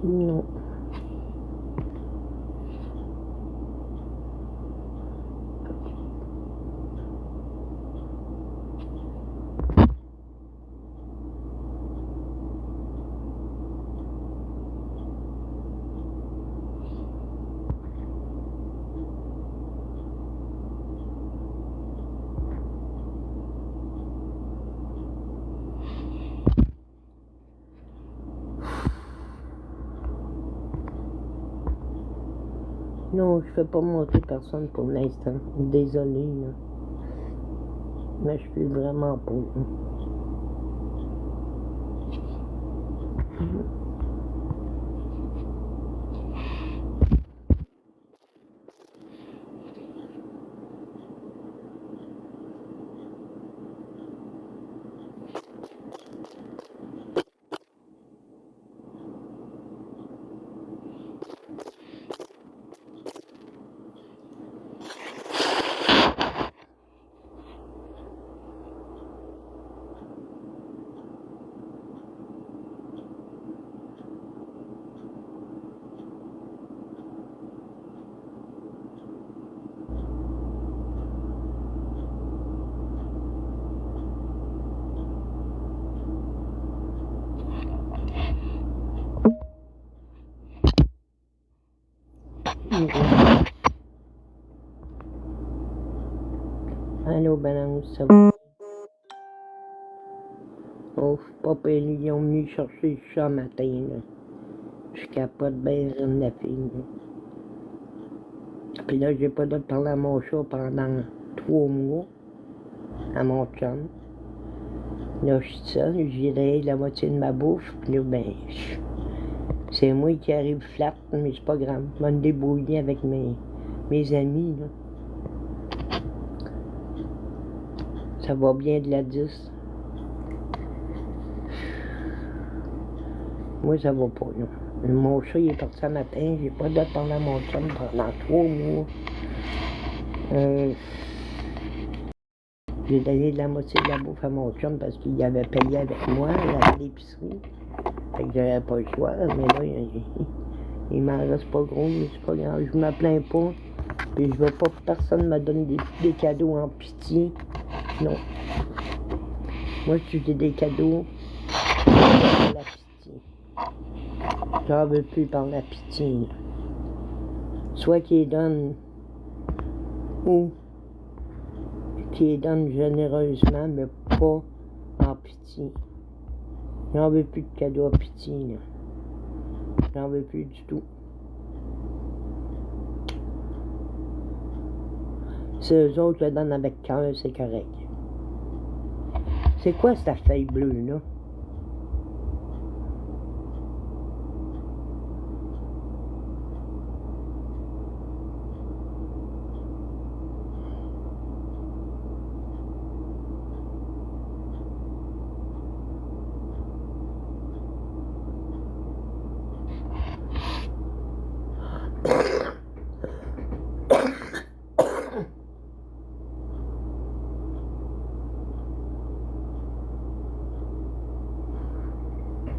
Non. Non, je fais pas monter personne pour l'instant. Désolée, là. Mais je suis vraiment pas. Allô, Balance, ça va? Oh, papa et lui, ils ont venu chercher le chat matin, là. Je capote bien la fille, là. Puis là, j'ai pas le droit de parler à mon chat pendant 3 mois, à mon chum. Là, je suis ça, j'ai la moitié de ma bouffe, puis là, ben, c'est moi qui arrive flat, mais c'est pas grave. Je vais me débrouiller avec mes amis, là. Ça va bien de la 10. Moi, ça va pas, là. Mon chat, il est parti ce matin, j'ai pas le droit de parler à mon chum pendant 3 mois. J'ai donné de la moitié de la bouffe à mon chum parce qu'il avait payé avec moi à l'épicerie. Fait que j'avais pas le choix, mais là, il m'en reste pas gros, mais c'est pas grave, je me plains pas. Puis je veux pas que personne me donne des cadeaux en pitié. Non. Moi, je dis des cadeaux par la pitié. J'en veux plus par la pitié. Soit qu'ils les donnent ou qu'ils les donnent généreusement, mais pas en pitié. J'en veux plus de cadeaux en pitié, là. J'en veux plus du tout. Si eux autres le donnent avec cœur, c'est correct. C'est quoi cette feuille bleue, là?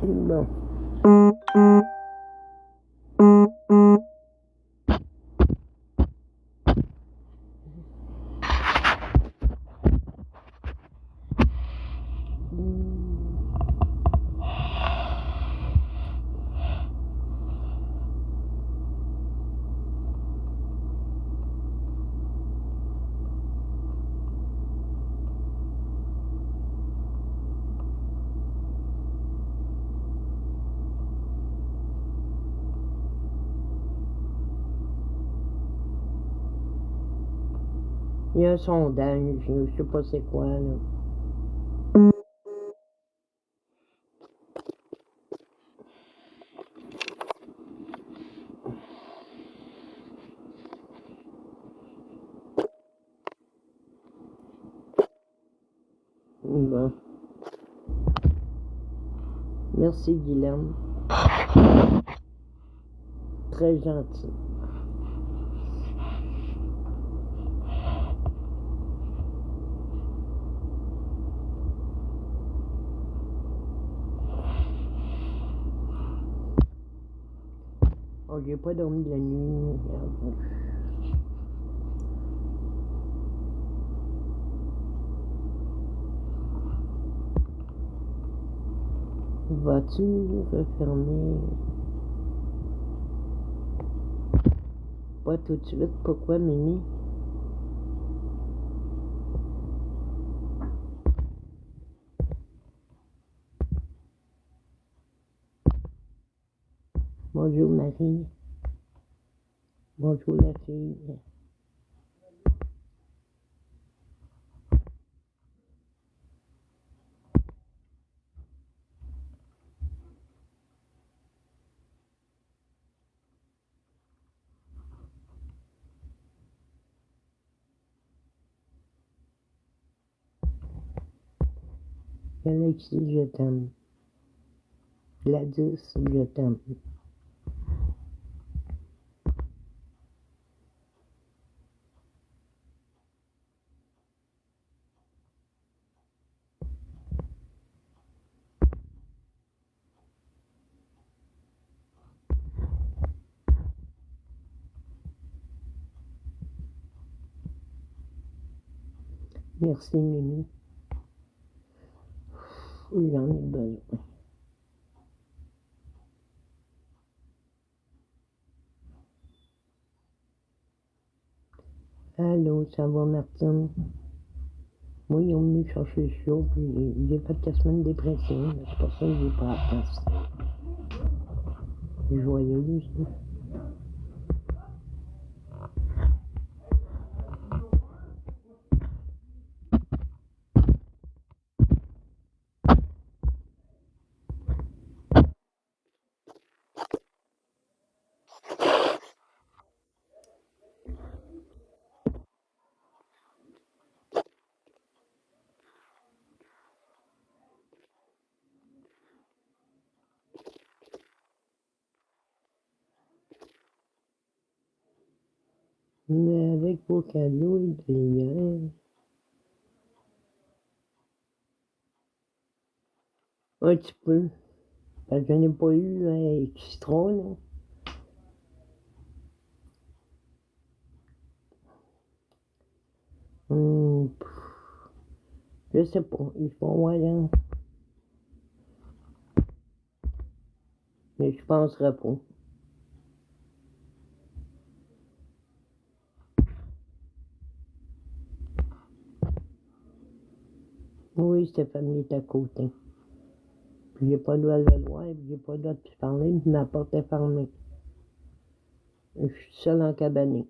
Bon. Il y a un sondage, je sais pas c'est quoi, là. Bon. Merci, Guylaine. Très gentil. Oh, j'ai pas dormi de la nuit. Regarde. Vas-tu refermer? Pas tout de suite. Pourquoi, Mimi? Bonjour, Marie. Bonjour, la fille. Alexis, je t'aime. Gladys, je t'aime. Merci, Mimi. J'en ai besoin. Allô, ça va, Martine? Moi, ils ont venu chercher le show, puis j'ai fait 4 semaines de dépression. C'est pour ça que j'ai pas apprécié. C'est joyeux, ça. Mais avec vos cadeaux, il devient un petit peu. Parce que je n'ai pas eu un citron, là. Pff, je sais pas. Ils vont voir là. Mais je penserais pas. Oui, Stéphanie est à côté. Puis j'ai pas le droit de le voir, puis j'ai pas le droit de te parler, puis ma porte est fermée. Je suis seule en cabané.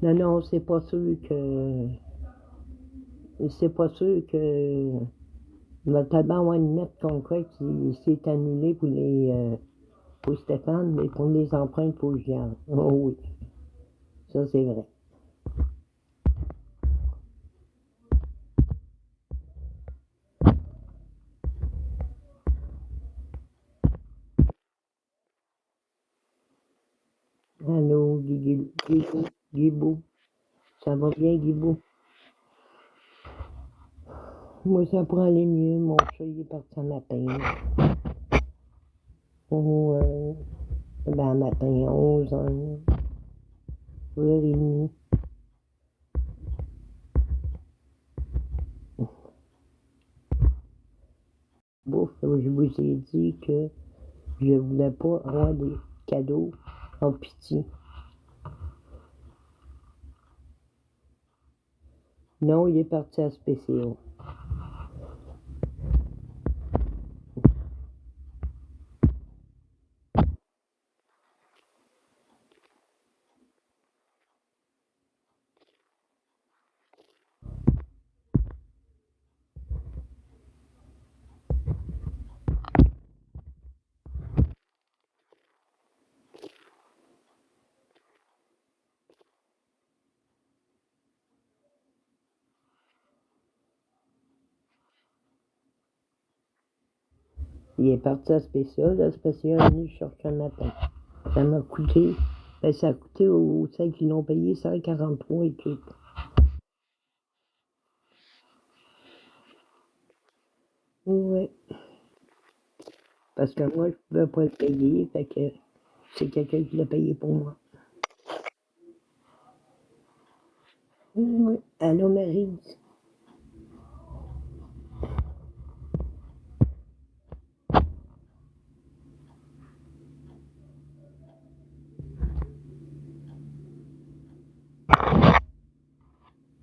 Non, non, c'est pas sûr que. C'est pas sûr que. Il va tellement avoir une lettre concrète qui s'est annulée pour Stéphane, mais pour les empreintes, il faut que j'y aille. Oh oui, ça c'est vrai. Allô, Guibou. Ça va bien, Guibou? Moi, ça pourrait aller mieux. Mon chat, il est parti ce matin. Oh, ben, matin, 11h, 11h30. Bouf, je vous ai dit que je voulais pas avoir des cadeaux en pitié. Non, il est parti à spécial. Il est parti à spécial. La spécial est venu chercher le matin. Ça m'a coûté, ben ça a coûté aux celles qui l'ont payé 143 et tout. Ouais. Parce que moi, je pouvais pas le payer, fait que c'est quelqu'un qui l'a payé pour moi. Ouais. Allô, Marie?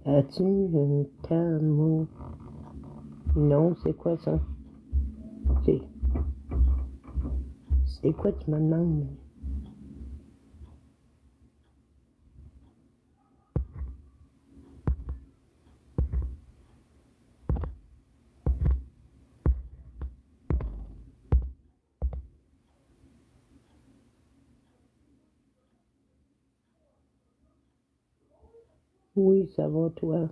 As-tu un thermo? Non, c'est quoi ça? C'est, c'est quoi tu me demandes? Oui, ça va, toi?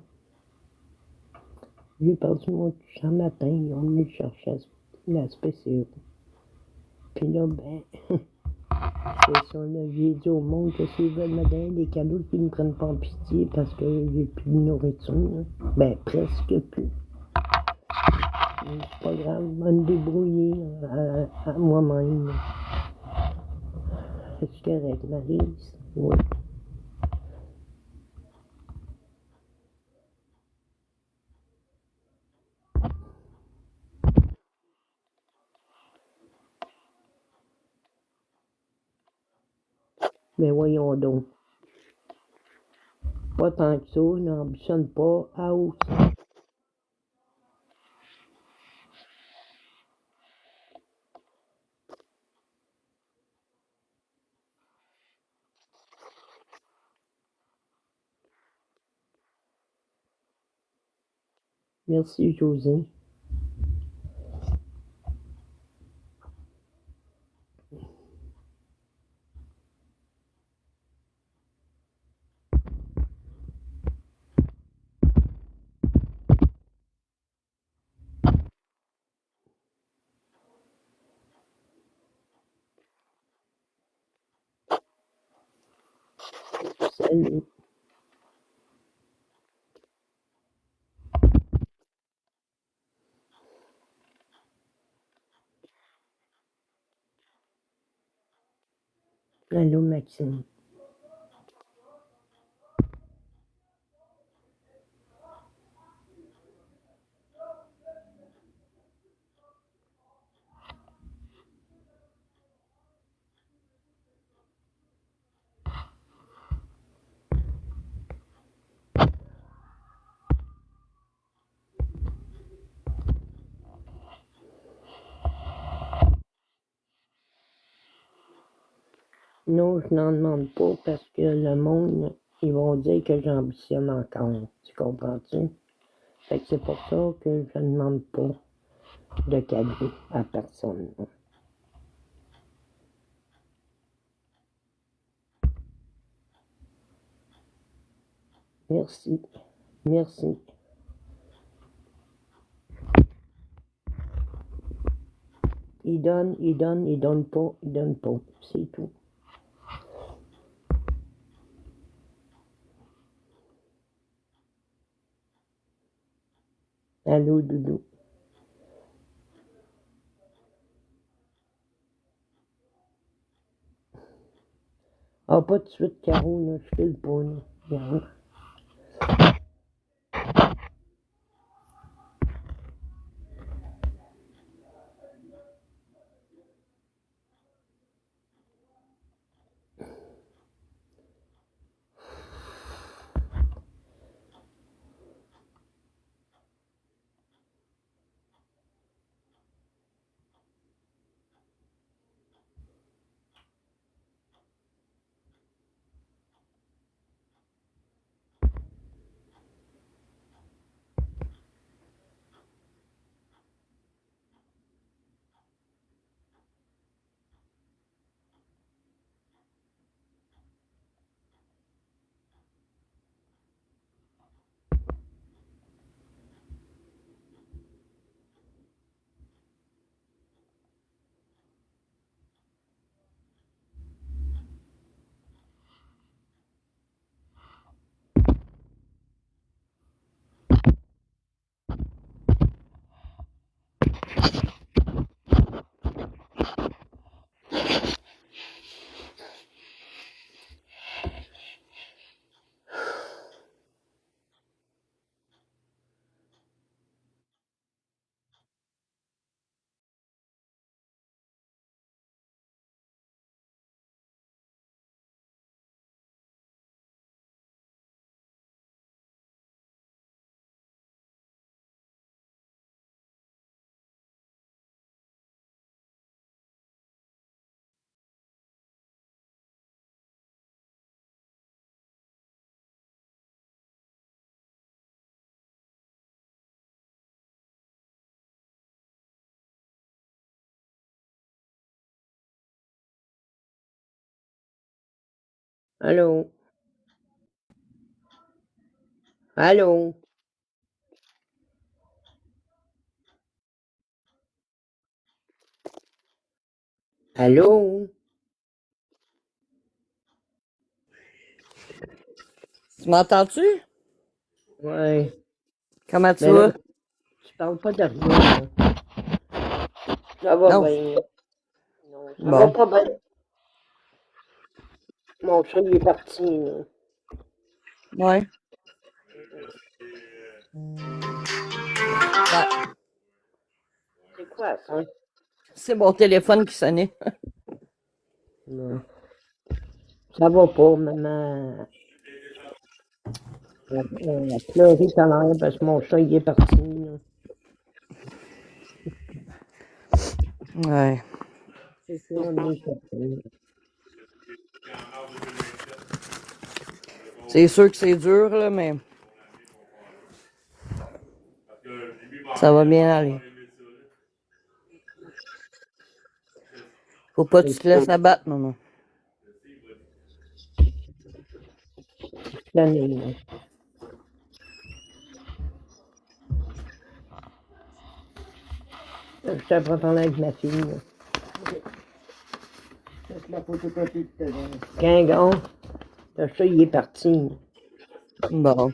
J'ai perdu mon ce matin, ils ont venu chercher la spéciale. Puis là, ben, c'est ça, là, j'ai dit au monde que s'ils veulent me donner des cadeaux, qu'ils ne me prennent pas en pitié parce que j'ai plus de nourriture. Là. Ben, presque plus. Mais c'est pas grave, je vais me débrouiller à moi-même. C'est correct, Maryse? Oui. Mais voyons donc. Pas tant que ça, n'ambitionne pas. Ah, aussi. Merci, José. Salut. Allô, Maxime. Non, je n'en demande pas parce que le monde, ils vont dire que j'ambitionne encore. Tu comprends-tu? Fait que c'est pour ça que je ne demande pas de cadeau à personne. Merci. Merci. Il donne, il donne, il donne pas, il donne pas. C'est tout. Allô, Doudou. Ah, pas de suite, Caro, là, je file pas, là. Regarde. Allô? Allô? Allô? Tu m'entends-tu? Ouais. Comment tu Mais là, vas? tu parles pas de rien, là. Ça va Non. bien. Non, ça va Bon. pas bien. Mon chat, il est parti, là. Ouais. Ouais. C'est quoi, ça? C'est mon téléphone qui sonnait. Non. Ça va pas, maman. Elle a pleuré tout à l'heure parce que mon chat, il est parti, là. Ouais. C'est ça, on est sorti. C'est sûr que c'est dur, là, mais ça va bien aller. Faut pas que tu te laisses abattre, maman. L'année, là. Je suis après parler avec ma fille, là. C'est la photocopie de tes dents. Guingamp, le chat, il est parti. Bon.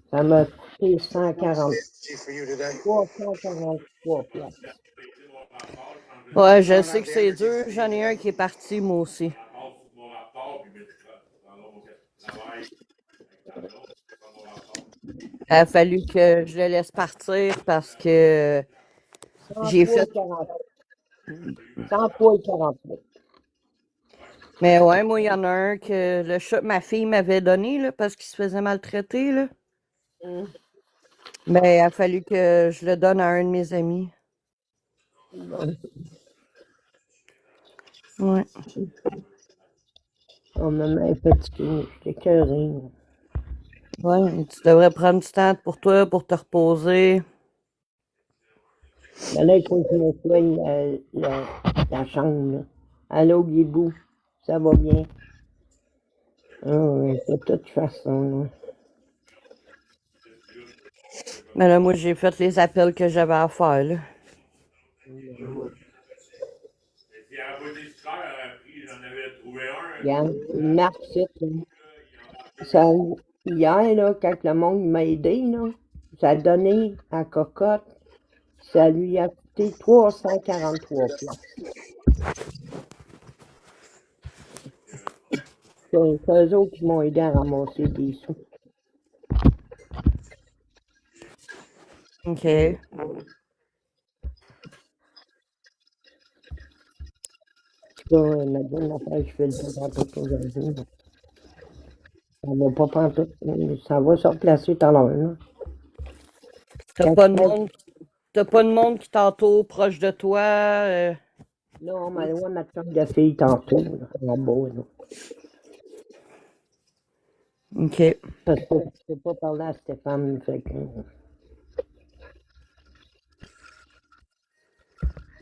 Ça m'a coûté 140. See for you today. 343 piastres. Ouais, je sais que c'est dur. J'en ai un qui est parti, moi aussi. Il a fallu que je le laisse partir parce que j'ai 103 fait. et 40. 103 et 43. Mais ouais, moi, il y en a un que le chat que ma fille m'avait donné là, parce qu'il se faisait maltraiter. Là. Hum. Mais il a fallu que je le donne à un de mes amis. Bon. Ouais. Oh, maman est fatiguée. J'étais écœurée. Ouais, tu devrais prendre du temps pour toi, pour te reposer. Mais là, il faut que je nettoie la chambre. Là. Allô, Guibou, ça va bien? Ah, oui, de toute façon. Là. Mais là, moi, j'ai fait les appels que j'avais à faire. Là. Regarde, une marque ça, hier, là, quand le monde m'a aidé, là, ça a donné à Cocotte, ça lui a coûté 343 piastres. C'est eux autres qui m'ont aidé à ramasser des sous. OK. Ça, madame, l'affaire, je fais le pantoute aujourd'hui. Ça va pas pantoute, ça va se replacer tout à l'heure, là. T'as pas de monde qui t'entoure proche de toi. Non, mais ouais, ma chambre de fille tantôt, là, en bas, là. OK. Parce que je peux pas parler à Stéphane, fait que...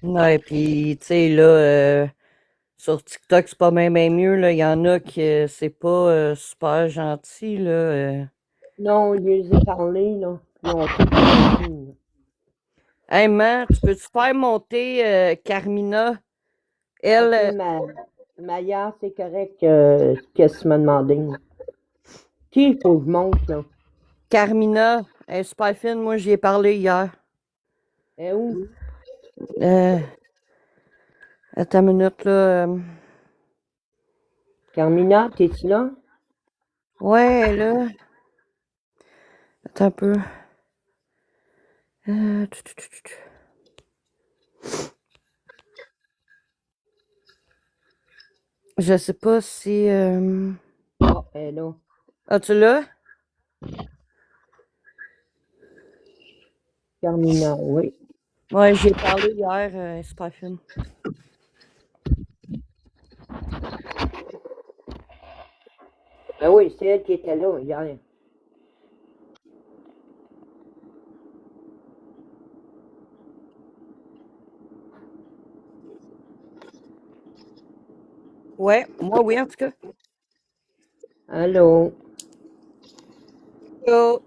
Ouais, puis, tu sais, là, sur TikTok, c'est pas même mieux. Là. Il y en a que c'est pas super gentil. Là. Non, je les ai parlé, là. Ils ont tout compris, là. Hey, man, tu peux-tu faire monter Carmina? Elle, Ok, Maya, c'est correct, qu'est-ce que tu m'as demandé, là. Qui il faut que je monte, là? Carmina, elle est super fine. Moi, j'y ai parlé hier. Et où? Euh, attends une minute, là. Carmina, t'es-tu là? Ouais, là. Attends un peu. Euh, tut, tut, tut, tut. Je sais pas si. Ah, elle est là. Ah, tu l'as? Carmina, oui. Ouais, j'y ai parlé hier. Elle est super fine. Ben oui, c'est elle qui était là hier. Ouais, moi, oui, en tout cas. Allô, Yo.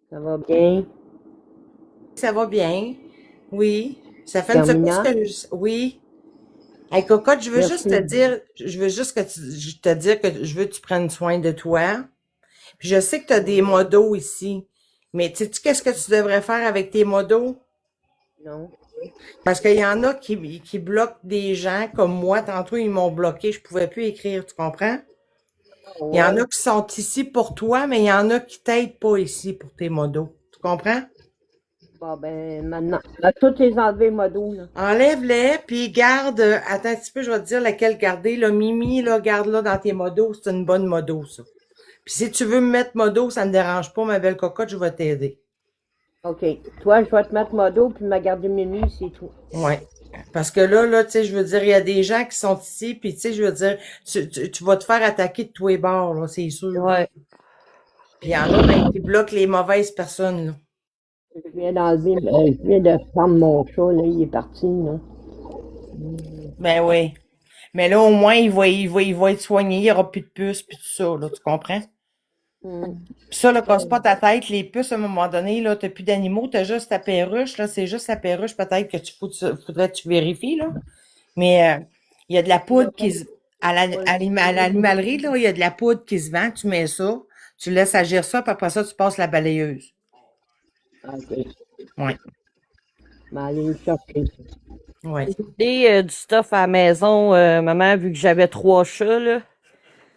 ça va bien? Ça va bien. Oui. Ça fait une seconde Carmina? Oui. Hey, cocotte, je veux juste te Merci. dire, je veux juste que te dire que je veux que tu prennes soin de toi. Puis je sais que tu as des modos ici. Mais sais-tu qu'est-ce que tu devrais faire avec tes modos? Non. Parce qu'il y en a qui bloquent des gens comme moi. Tantôt, ils m'ont bloqué. Je pouvais plus écrire, tu comprends? Il y en Ouais. a qui sont ici pour toi, mais il y en a qui t'aident pas ici pour tes modos. Tu comprends? Bon, ben, maintenant. Là, tout est enlevé, modo, là. Enlève-les, puis garde, attends un petit peu, je vais te dire laquelle garder. Là, Mimi, là, garde-la dans tes modos, c'est une bonne modo, ça. Puis si tu veux me mettre modo, ça me dérange pas, ma belle cocotte, je vais t'aider. OK. Toi, je vais te mettre modo, puis ma garder Mimi, c'est tout. Ouais. Parce que là, tu sais, je veux dire, il y a des gens qui sont ici, puis tu sais, je veux dire, tu vas te faire attaquer de tous les bords, là, c'est sûr. Ouais. Puis il y en a ben, qui bloquent les mauvaises personnes, là. Je viens d'enlever, je viens de prendre mon chat, là, il est parti, là. Ben oui. Mais là, au moins, il va être soigné, il n'y aura plus de puces, puis tout ça, là, tu comprends? Hum. Puis ça, là, casse pas ta tête, les puces, à un moment donné, là, t'as plus d'animaux, t'as juste ta perruche, là, c'est juste la perruche, peut-être que faudrait que tu vérifies, là. Mais, il y a de la poudre à l'animalerie, là, il y a de la poudre qui se vend, tu mets ça, tu laisses agir ça, puis après ça, tu passes la balayeuse. OK. Ouais. Mais allez le chercher, ça. Oui. J'ai du stuff à la maison, maman, vu que j'avais 3 chats, là.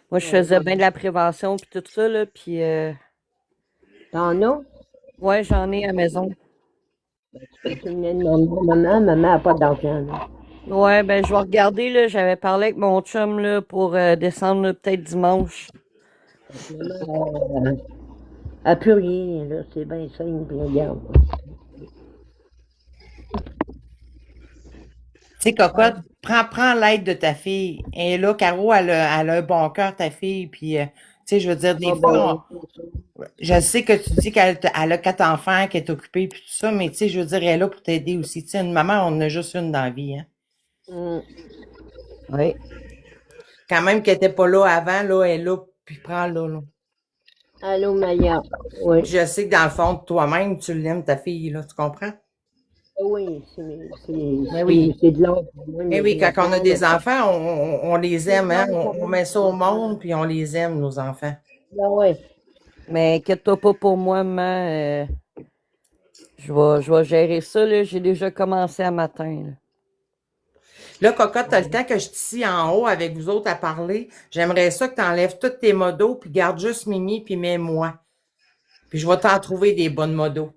Moi, je faisais bien de la prévention puis tout ça, là. Puis, T'en as? ouais, j'en ai à la maison. Tu venais de demander, maman n'a pas d'argent, là. Ouais, ben, je vais regarder, là. J'avais parlé avec mon chum, là, pour descendre, là, peut-être dimanche. Maman, elle a plus rien, là. C'est bien simple, regarde. Tu sais, Cocotte, prends l'aide de ta fille. Et là, Caro, elle a un bon cœur, ta fille. Puis, tu sais, je veux dire, des Ah, fois, ben, je sais que tu dis elle a 4 enfants, qu'elle est occupée, puis tout ça, mais tu sais, je veux dire, elle est là pour t'aider aussi. Tu sais, une maman, on en a juste une dans la vie, hein. Oui. Quand même qu'elle était pas là avant, là, elle est là, puis prends-la, là. Allô, Maya. Oui. Puis je sais que dans le fond de toi-même, tu l'aimes, ta fille, là, tu comprends? Oui, Mais oui. c'est de l'ordre. Mais oui, quand on a des enfants, on les aime, hein. On met ça au monde, puis on les aime, nos enfants. Ah ouais. Mais inquiète-toi pas pour moi, maman. Je vais gérer ça, là. J'ai déjà commencé à matin, là. Là, Cocotte, t'as le temps que je suis ici en haut avec vous autres à parler. J'aimerais ça que tu enlèves tous tes modos, puis garde juste Mimi, puis mets-moi. Puis je vais t'en trouver des bonnes modos.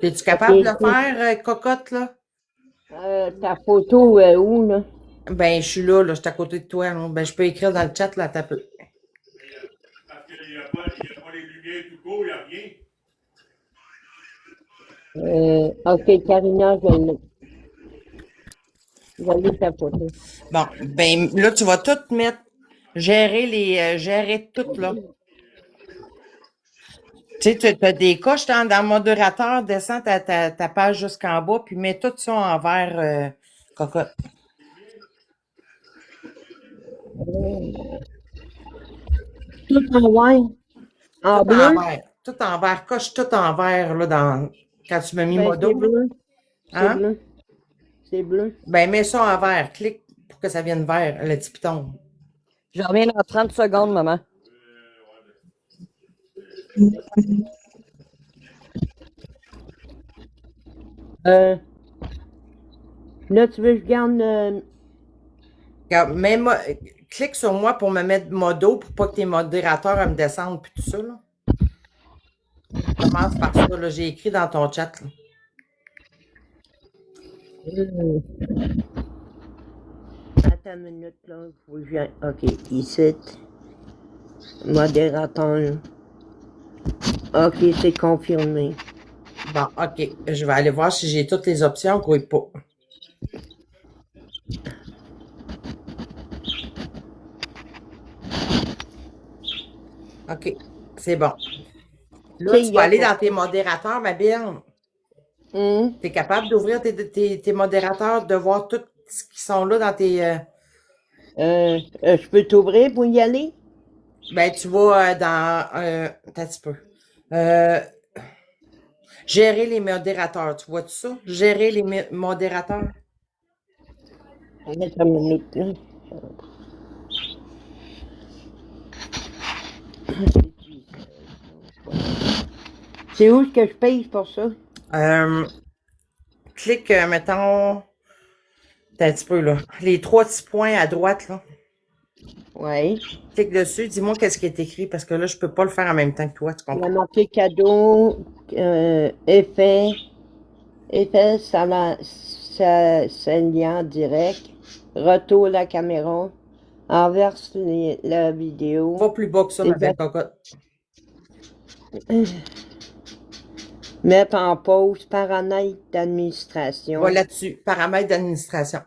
Es-tu capable de le faire, Cocotte, là? Ta photo est où, là? Ben, je suis là, je suis à côté de toi. Là. Ben, je peux écrire dans le chat, là, t'as peu. Parce qu'il n'y a pas les lumières tout court, il n'y a rien. Ok, Karina, je l'ai ta photo. Bon, ben, là, tu vas tout mettre, gérer tout, là. Tu sais, tu as des coches dans le modérateur, descends ta page jusqu'en bas, puis mets tout ça en vert, Cocotte. Tout en vert? En Tout bleu? en vert. Tout en vert. Coche tout en vert, là, quand tu m'as mis modo. C'est bleu. Hein? C'est bleu. C'est bleu. Ben, mets ça en vert. Clique pour que ça vienne vert, le petit piton. Je reviens dans 30 secondes, maman. Là, tu veux que je garde... Regarde, clique sur moi pour me mettre modo pour pas que tes modérateurs me descendent puis tout ça, là. Commence par ça, là. J'ai écrit dans ton chat, là. Attends une minute, là. Faut que ok, ici. Modérateur. Ok, c'est confirmé. Bon, OK. Je vais aller voir si j'ai toutes les options ou pas. OK. C'est bon. Là, tu vas aller dans tes modérateurs, ma belle. Tu es capable d'ouvrir tes modérateurs, de voir tout ce qui sont là dans tes... je peux t'ouvrir pour y aller? Ben, tu vas dans... Attends un petit peu. Gérer les modérateurs, tu vois tout ça? Gérer les modérateurs. Attends une minute, là. C'est où que je paye pour ça? Clique, mettons... Attends un petit peu, là. Les 3 petits points à droite, là. Oui. Clique dessus. Dis-moi qu'est-ce qui est écrit, parce que là, je peux pas le faire en même temps que toi, tu Il y comprends? a marqué cadeau, effet, saignant direct, retour la caméra, inverse la vidéo. Pas plus bas que ça, ma belle cocotte. Mettre en pause, paramètres d'administration. Va là-dessus. Paramètres d'administration.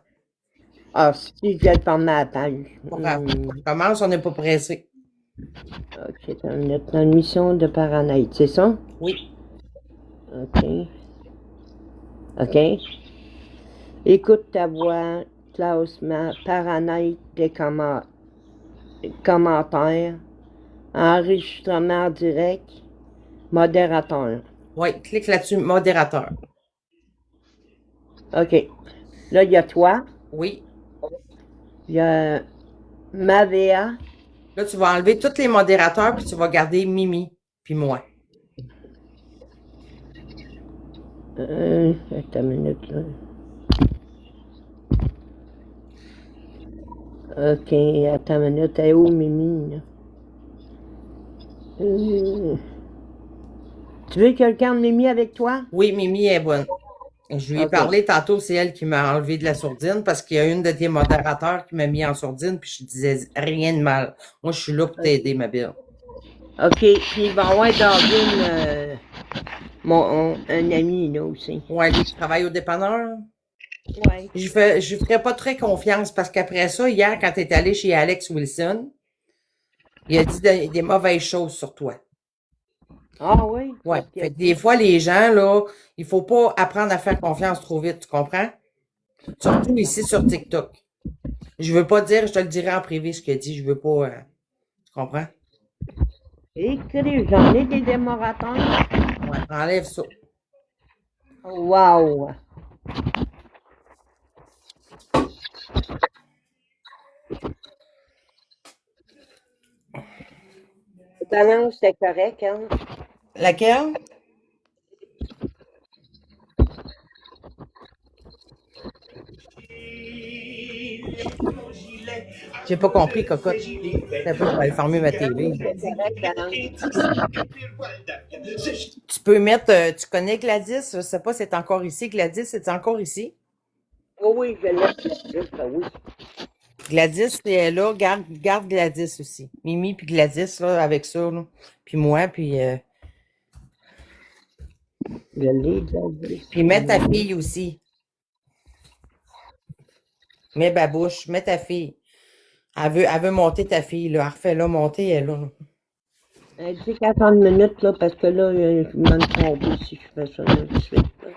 Ah, si je vais te prendre ma page. Commence, on n'est pas pressé. Ok, notre admission de paramètres, c'est ça? Oui. Ok. Ok. Écoute ta voix, classement, paramètres des commentaires, enregistrement direct, modérateur. Oui, clique là-dessus, modérateur. OK. Là, il y a toi. Oui. Il y a Mavea. Là, tu vas enlever tous les modérateurs, puis tu vas garder Mimi, puis moi. Attends une minute, là. Ok, attends une minute, elle est où, Mimi, là? Tu veux quelqu'un de Mimi avec toi? Oui, Mimi est bonne. Je lui ai Ok. parlé tantôt, c'est elle qui m'a enlevé de la sourdine parce qu'il y a une de tes modérateurs qui m'a mis en sourdine, puis je disais rien de mal. Moi, je suis là pour t'aider, ma belle. Ok, puis il va y avoir Darwin, un ami, là, aussi. Ouais, lui qui travaille au dépanneur. Ouais. Je lui ferais pas très confiance parce qu'après ça, hier, quand t'es allé chez Alex Wilson, il a dit des mauvaises choses sur toi. Ah oui? Ouais. Fait que des fois, les gens, là, il faut pas apprendre à faire confiance trop vite, tu comprends? Surtout ici sur TikTok. Je veux pas dire, je te le dirai en privé ce qu'il a dit, je veux pas, tu comprends? Écris, j'en ai des démorateurs. Ouais, enlève ça. Wow! Ta langue, c'était correct, hein? Laquelle? J'ai pas compris, cocotte. Un peu, je vais aller fermer ma TV. C'est correct, ta langue. Tu peux mettre, tu connais Gladys? Je sais pas, c'est encore ici. Gladys, c'est encore ici? Oh oui, je l'ai juste, oui. Gladys, c'est là. Garde Gladys aussi. Mimi puis Gladys, là, avec ça, là. Puis moi, puis... Je l'ai déjà. Puis mets ta fille aussi. Mets Babouche, mets ta fille. Elle veut monter ta fille, là. Refais-la monter, elle, là. Elle dit 40 minutes, là, parce que là, je vais me tromper si je fais ça là, tout de suite. Là.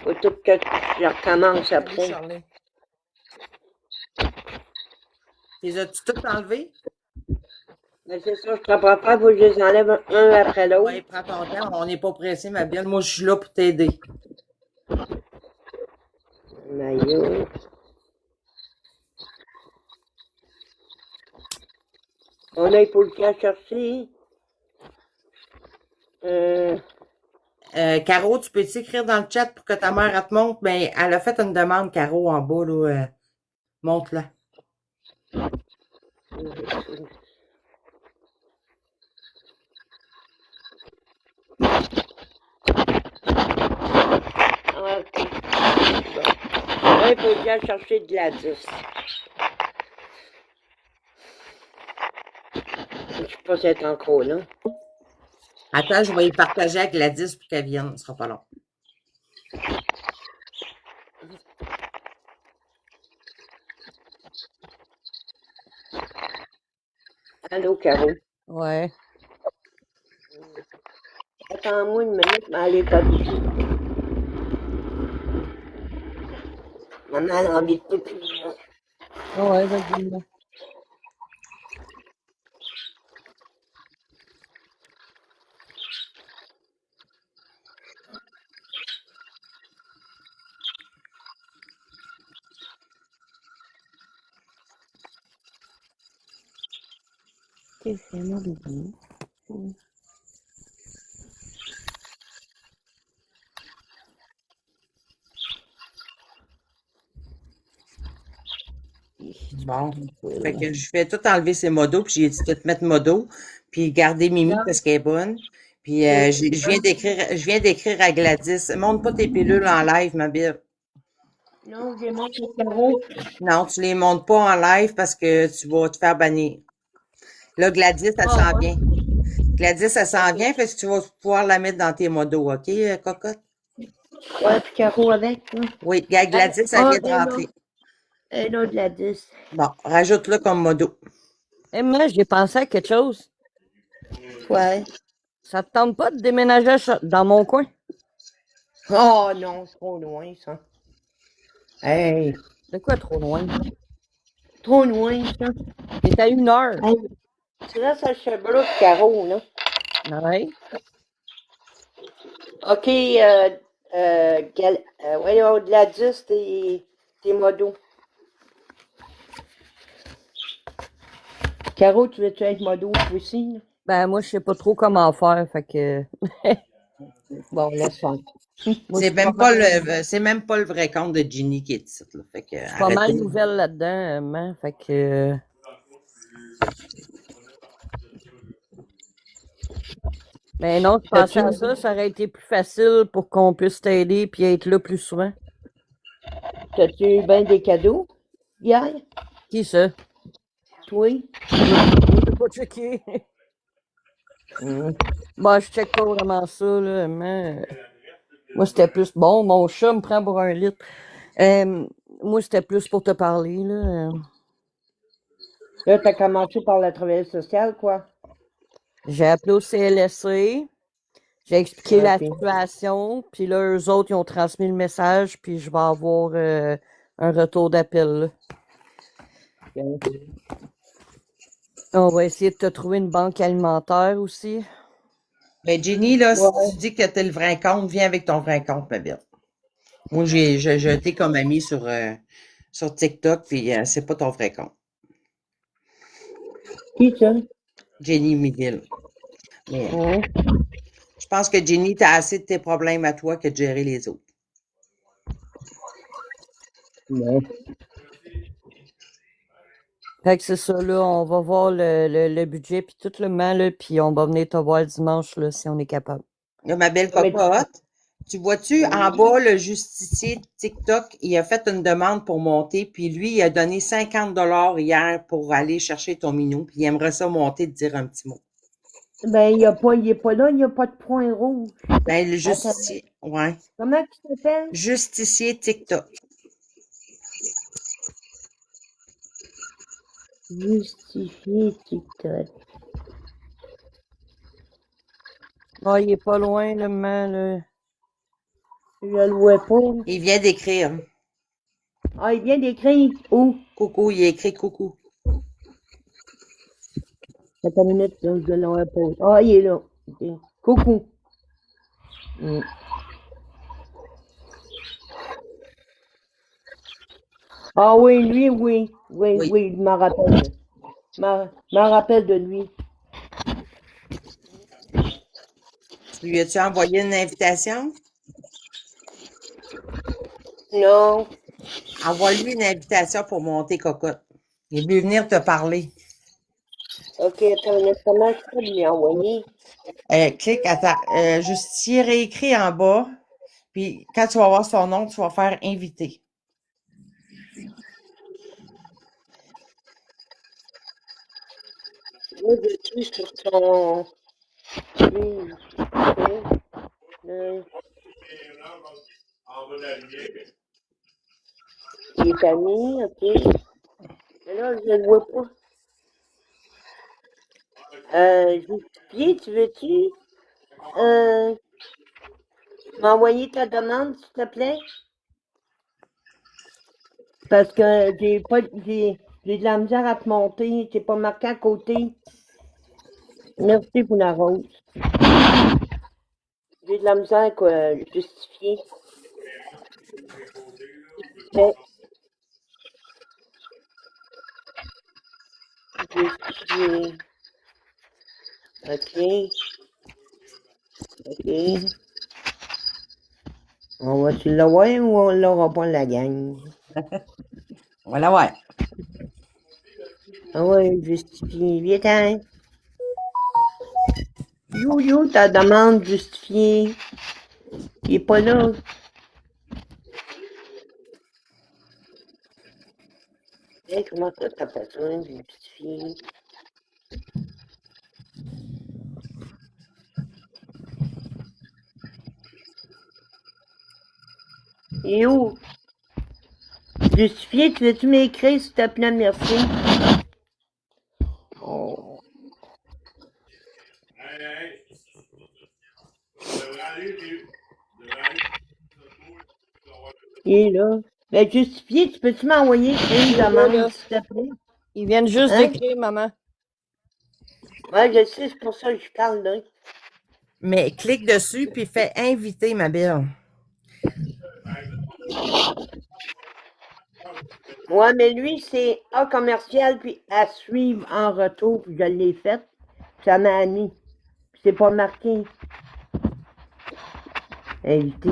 Faut tout que je recommence après. Les as-tu toutes enlevées? Mais c'est ça, je ne comprends pas, faut que je les enlève un après l'autre. Oui, prends ton temps. On n'est pas pressé, ma belle. Moi, je suis là pour t'aider. Maillot. On a pour le cas chercher. Caro, tu peux t'écrire dans le chat pour que ta mère elle te montre? Ben, elle a fait une demande, Caro, en bas, là. Montre-la. Ok. Là, il faut bien chercher de la 10. Je ne sais pas si elle est encore là. Attends, je vais y partager avec Gladys pour qu'elle vienne. Ce sera pas long. Allô, Caro. Ouais. Attends-moi une minute, mais elle est pas ici. Maman, elle a envie de pipi. Ouais, vas-y, là. C'est moi, bébé. Bon. Fait que je fais tout enlever ces modos, puis j'ai dit de te mettre modo, puis garder Mimi parce qu'elle est bonne. Puis je viens d'écrire à Gladys. Monte pas tes pilules en live, ma belle. Non, j'ai monté Caro. Non, tu les montes pas en live parce que tu vas te faire bannir. Là, Gladys, elle s'en vient. Gladys, elle s'en vient, fait que tu vas pouvoir la mettre dans tes modos, OK, cocotte? Ouais, puis Caro avec, là. Oui, Gladys, elle vient de rentrer. Et là, de la 10. Bon, rajoute-le comme modo. Et moi, j'ai pensé à quelque chose. Ouais. Ça te tente pas de déménager dans mon coin? Oh non, c'est trop loin, ça. Hey, De quoi trop loin? trop loin, ça. C'est à 1 heure. Hey, tu restes à Sherbrooke, Caro, là. Ouais. OK, voyons, de la 10, t'es modo. Caro, tu veux-tu être modo aussi? Là? Ben, moi, je sais pas trop comment faire, fait que... Bon, laisse faire. Moi, C'est même pas c'est même pas le vrai compte de Ginny qui est ici, là. Fait que, Je suis pas mal arrêtez. nouvelle là-dedans, man. Fait que. Mais non, je pensais à ça, ça aurait été plus facile pour qu'on puisse t'aider puis être là plus souvent. T'as-tu eu bien des cadeaux hier? Qui ça? Toi? Je pas checké. Moi, je check pas vraiment ça, là, mais moi, c'était plus bon. Mon chat me prend pour un litre. Moi, c'était plus pour te parler, là. Là, t'as commencé par la travailleuse sociale, quoi. J'ai appelé au CLSC, j'ai expliqué la Ok. situation, puis là, eux autres, ils ont transmis le message, puis je vais avoir un retour d'appel, là. On va essayer de te trouver une banque alimentaire aussi. Ben, Ginny, là, si Ouais. tu dis que t'as le vrai compte, viens avec ton vrai compte, ma belle. Moi, je t'ai comme ami sur TikTok, puis c'est pas ton vrai compte. Qui ça? Jenny Miguel. Mais Hein? je pense que Jenny, t'as assez de tes problèmes à toi que de gérer les autres. Ouais. Fait que c'est ça, là, on va voir le budget, puis tout le moment, là, puis on va venir te voir dimanche, là, si on est capable. Là, ma belle Mais- cocotte, tu vois-tu, en bas, le justicier TikTok, il a fait une demande pour monter, puis lui, il a donné 50 $ hier pour aller chercher ton minou, puis il aimerait ça monter, te dire un petit mot. Ben, il est pas là, il n'y a pas de point rouge. Ben, le justicier, ouais. Comment tu t'appelles? Justicier TikTok. Justifier TikTok. Ah, il est pas loin, le moment, là. Je le vois pas. Il vient d'écrire. Ah, il vient d'écrire. Où? Coucou, il a écrit coucou. Attends une minute, là, je le vois pas. Ah, il est là. Ok. Coucou. Ah oui, lui, oui. Oui, Oui. oui, je m'en rappelle. M'en rappelle de lui. Lui as-tu envoyé une invitation? Non. Envoie-lui une invitation pour monter, cocotte. Il est venu venir te parler. Ok, attends une minute, comment je peux lui envoyer? Clique, attends, justicier réécrit en bas, puis quand tu vas voir son nom, tu vas faire inviter. Moi, je suis sur son... Oui, ok. Il est ami, ok. Mais là, je le vois pas. Justifier, tu veux-tu m'envoyer ta demande, s'il te plaît? Parce que j'ai de la misère à te monter, c'est pas marqué à côté. Merci pour la rose. J'ai de la misère, quoi, justifier. Mais, justifier. Ok. Ok. On va-tu l'avoir ou on l'aura pas, la gang? Voilà, ouais. Ah ouais, justifier. Viens, yo, ta demande justifiée. Il est pas là. Hey, comment ça, t'as pas besoin de justifier? Yo, justifier, tu veux-tu m'écrire, s'il te plaît, merci? Oh. Il est là. Ben, justifier, tu peux-tu m'envoyer une là. demande, s'il te plaît? Ils viennent juste Hein? d'écrire, maman. Ouais, je sais, c'est pour ça que je parle, là. Mais clique dessus, puis fais inviter, ma belle. Ouais, mais lui, c'est A commercial, puis à suivre en retour, puis je l'ai fait. Ça m'a mis. C'est pas marqué. invité.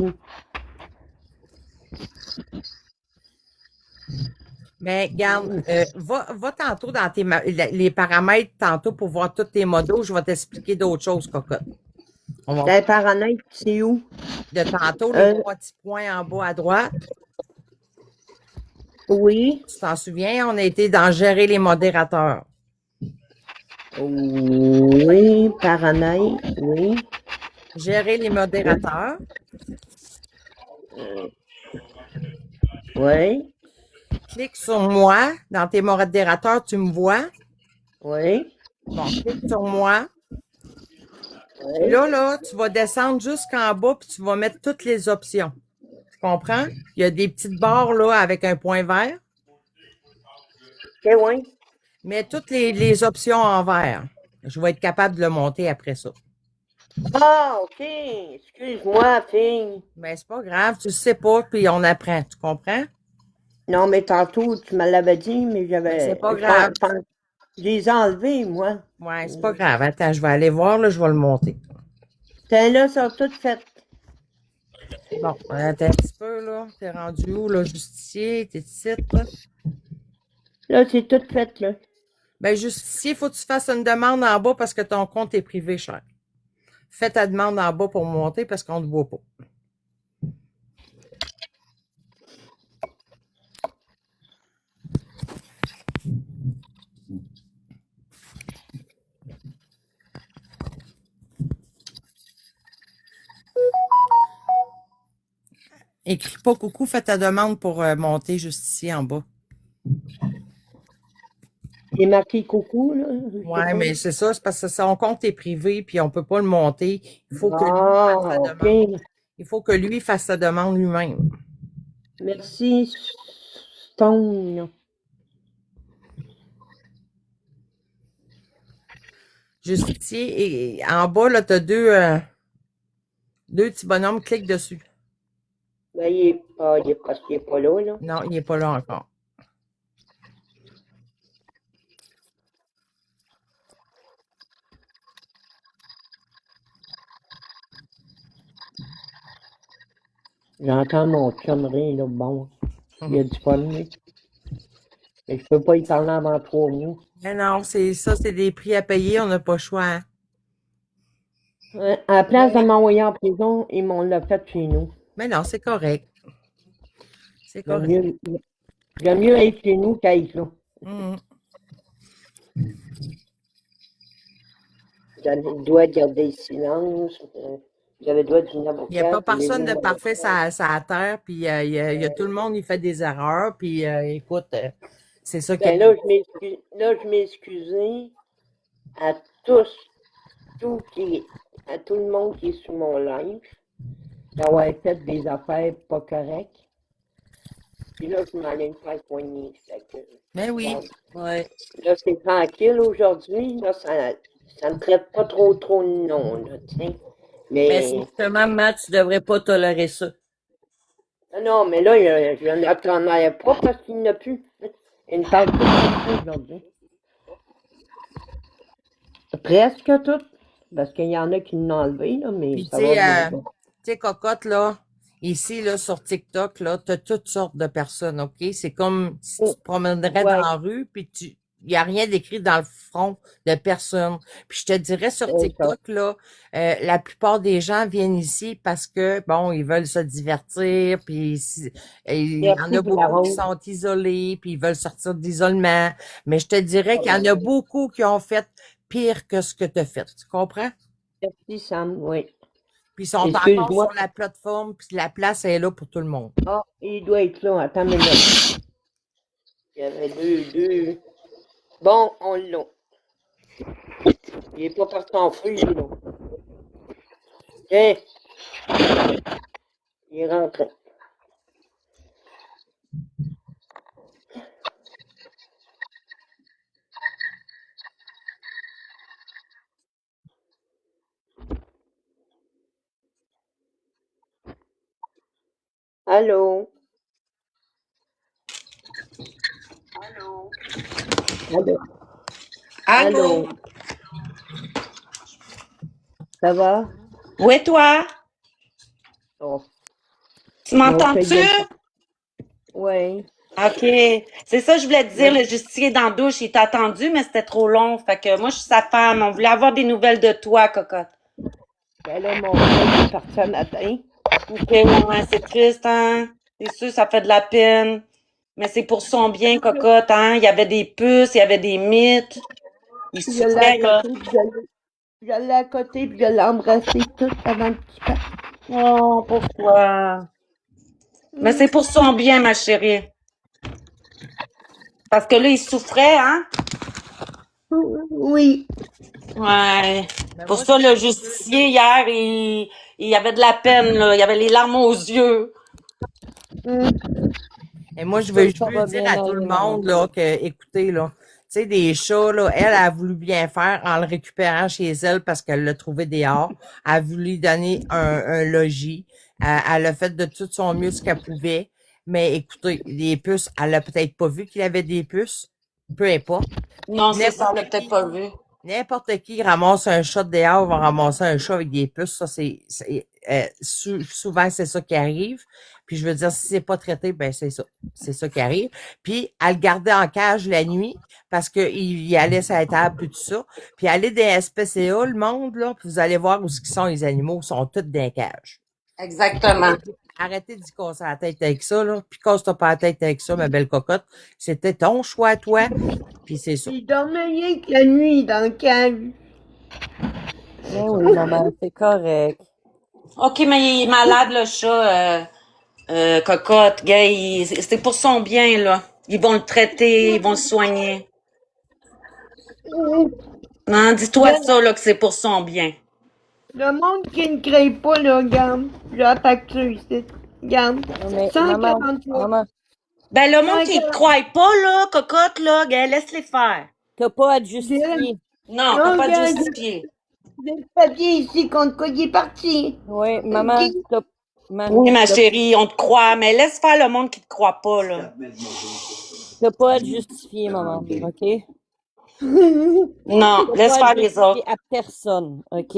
Mais regarde, va tantôt dans les paramètres tantôt pour voir tous tes modos. Je vais t'expliquer d'autres choses, cocotte. On va Les paramètres, c'est où? de tantôt, les trois petits points en bas à droite. Oui. Tu t'en souviens, on a été dans gérer les modérateurs. Oui, paramètres, oui. Gérer les modérateurs. Oui, Clique sur moi. Dans tes modérateurs, tu me vois. oui. Bon, clique sur moi. Oui. Puis là, tu vas descendre jusqu'en bas puis tu vas mettre toutes les options. Tu comprends? Il y a des petites barres là avec un point vert. Ok, oui. Mets toutes les options en vert. Je vais être capable de le monter après ça. Ah, ok. Excuse-moi, fille. Mais c'est pas grave, tu sais pas, puis on apprend. Tu comprends? Non, mais tantôt, tu me l'avais dit, mais Mais c'est j'avais. pas grave. Je les ai enlevés, moi. Ouais, c'est pas grave. Attends, je vais aller voir, là, je vais le monter. Celles-là sont toutes faites. Bon, attends un petit peu, là. T'es rendu où, là, justicier? T'es ici, là? Là, c'est tout fait, là. Ben, justicier, il faut que tu fasses une demande en bas parce que ton compte est privé, cher. Fais ta demande en bas pour monter parce qu'on ne te voit pas. Écris pas coucou, fais ta demande pour monter justicier en bas. C'est marqué coucou, là. Ouais, mais c'est ça, c'est parce que son compte est privé puis on peut pas le monter. Il faut que lui fasse sa Ah, demande. ok. Il faut que lui fasse sa demande lui-même. Merci, Stone. Justicier, et en bas, là, tu as deux petits bonhommes, clique dessus. Ben, parce qu'il n'est pas là, là. Non, il n'est pas là encore. J'entends mon chum rire, là, bon. Il a du fun, lui. Mais je peux pas y parler avant 3 mois. Mais non, c'est des prix à payer, on n'a pas le choix. Hein. À la place de m'envoyer en prison, ils m'ont l'a fait chez nous. Mais non, c'est correct. C'est correct. J'aime mieux être chez nous qu'être là. Mhm. J'avais le droit de garder le silence. J'avais le droit d'une avocate. Il n'y a pas personne de parfait sur la terre, puis il y a tout le monde, il fait des erreurs, puis écoute, c'est ça Ben là, je m'excusais à tous, à tout le monde qui est sous mon linge, d'avoir fait des affaires pas correctes. Puis là, je m'allais me faire poigner. Mais oui. Ouais. Là, c'est tranquille aujourd'hui. Là, ça me traite pas trop de nom, là, tu sais. Mais justement, Matt, tu devrais pas tolérer ça. Non, mais là, je n'en ai pas parce qu'il n'y en a plus. Il ne parle plus aujourd'hui. Presque tout. Parce qu'il y en a qui l'ont enlevé, là, mais Puis ça tu va. sais, cocotte, là, ici, là, sur TikTok, là, t'as toutes sortes de personnes, OK? C'est comme si tu te promènerais dans la rue, puis il n'y a rien d'écrit dans le front de personne. Puis je te dirais sur TikTok, là, la plupart des gens viennent ici parce que, bon, ils veulent se divertir, puis il y en a beaucoup qui sont isolés, puis ils veulent sortir d'isolement. Mais je te dirais qu'il y en a beaucoup qui ont fait pire que ce que tu as fait. Tu comprends? Merci, Sam, oui. Puis ils sont encore sur la plateforme, puis la place est là pour tout le monde. Ah, il doit être là. Attends une minute. Il y avait deux. Bon, on l'a. Il n'est pas parti en fruit, là. Tiens. Il est rentré. Allô? Allô? Allô? Allô? Ça va? Où est toi? Oh, Tu on fait m'entends-tu? de... Ouais. OK. C'est ça, je voulais te dire. Le justicier dans la douche, il t'a attendu, mais c'était trop long. Fait que moi, je suis sa femme. On voulait avoir des nouvelles de toi, cocotte. Ben là, mon frère est parti un matin. OK, ouais, c'est triste, hein? C'est sûr, ça fait de la peine. Mais c'est pour son bien, cocotte, hein? Il y avait des puces, il y avait des mythes. Il Je l'ai souffrait, là. à côté, puis je l'ai à côté, puis je l'ai embrassé tout avant qu'il parte. Oh, pourquoi? Mais c'est pour son bien, ma chérie. Parce que là, il souffrait, hein? Oui. Ouais. Ben, Pour moi, ça, le justicier, hier, il avait de la peine, là. Il avait les larmes aux yeux. et moi, je veux Ça juste va dire bien à tout le aller, maman. monde, là, que, écoutez, là, tu sais, des chats, là, elle a voulu bien faire en le récupérant chez elle parce qu'elle l'a trouvé dehors. Elle a voulu lui donner un logis. Elle a fait de tout son mieux ce qu'elle pouvait. Mais écoutez, les puces, elle a peut-être pas vu qu'il avait des puces. Peu importe. Non, c'est ça, on N'importe l'a peut-être pas vu. N'importe qui ramasse un chat dehors va ramasser un chat avec des puces. Ça, souvent, c'est ça qui arrive. Puis je veux dire, si c'est pas traité, ben c'est ça. C'est ça qui arrive. Puis elle le gardait en cage la nuit parce qu'il y allait sur la table, puis tout ça. Puis aller des SPCA, le monde, là, puis vous allez voir où sont les animaux, ils sont tous dans les cages. Exactement. Arrêtez d'y casser la tête avec ça, là. Puis casse-toi pas la tête avec ça, ma belle cocotte. C'était ton choix à toi. Puis c'est ça. Il dormait rien que la nuit dans le cage. Ben oui, maman, c'est correct. OK, mais il est malade, le chat, cocotte. Gars, c'est pour son bien, là. Ils vont le traiter, ils vont le soigner. Non, dis-toi ça, là, que c'est pour son bien. Le monde qui ne crée pas, là, regarde. La facture ici. Regarde. Mais maman, 143. maman, Ben, le monde qui ne croit pas, là, cocotte, là, gars, laisse-les faire. t'as pas à te justifier. Non, Non, t'as pas de regarde, justifier. j'ai le papier ici contre quoi il est parti. Oui, maman, Ok. Oui, ma chérie, on te croit, mais laisse faire le monde qui te croit pas, là. t'as pas à te justifier, maman, OK? Non, T'as laisse pas à faire te les justifier autres. à personne, OK?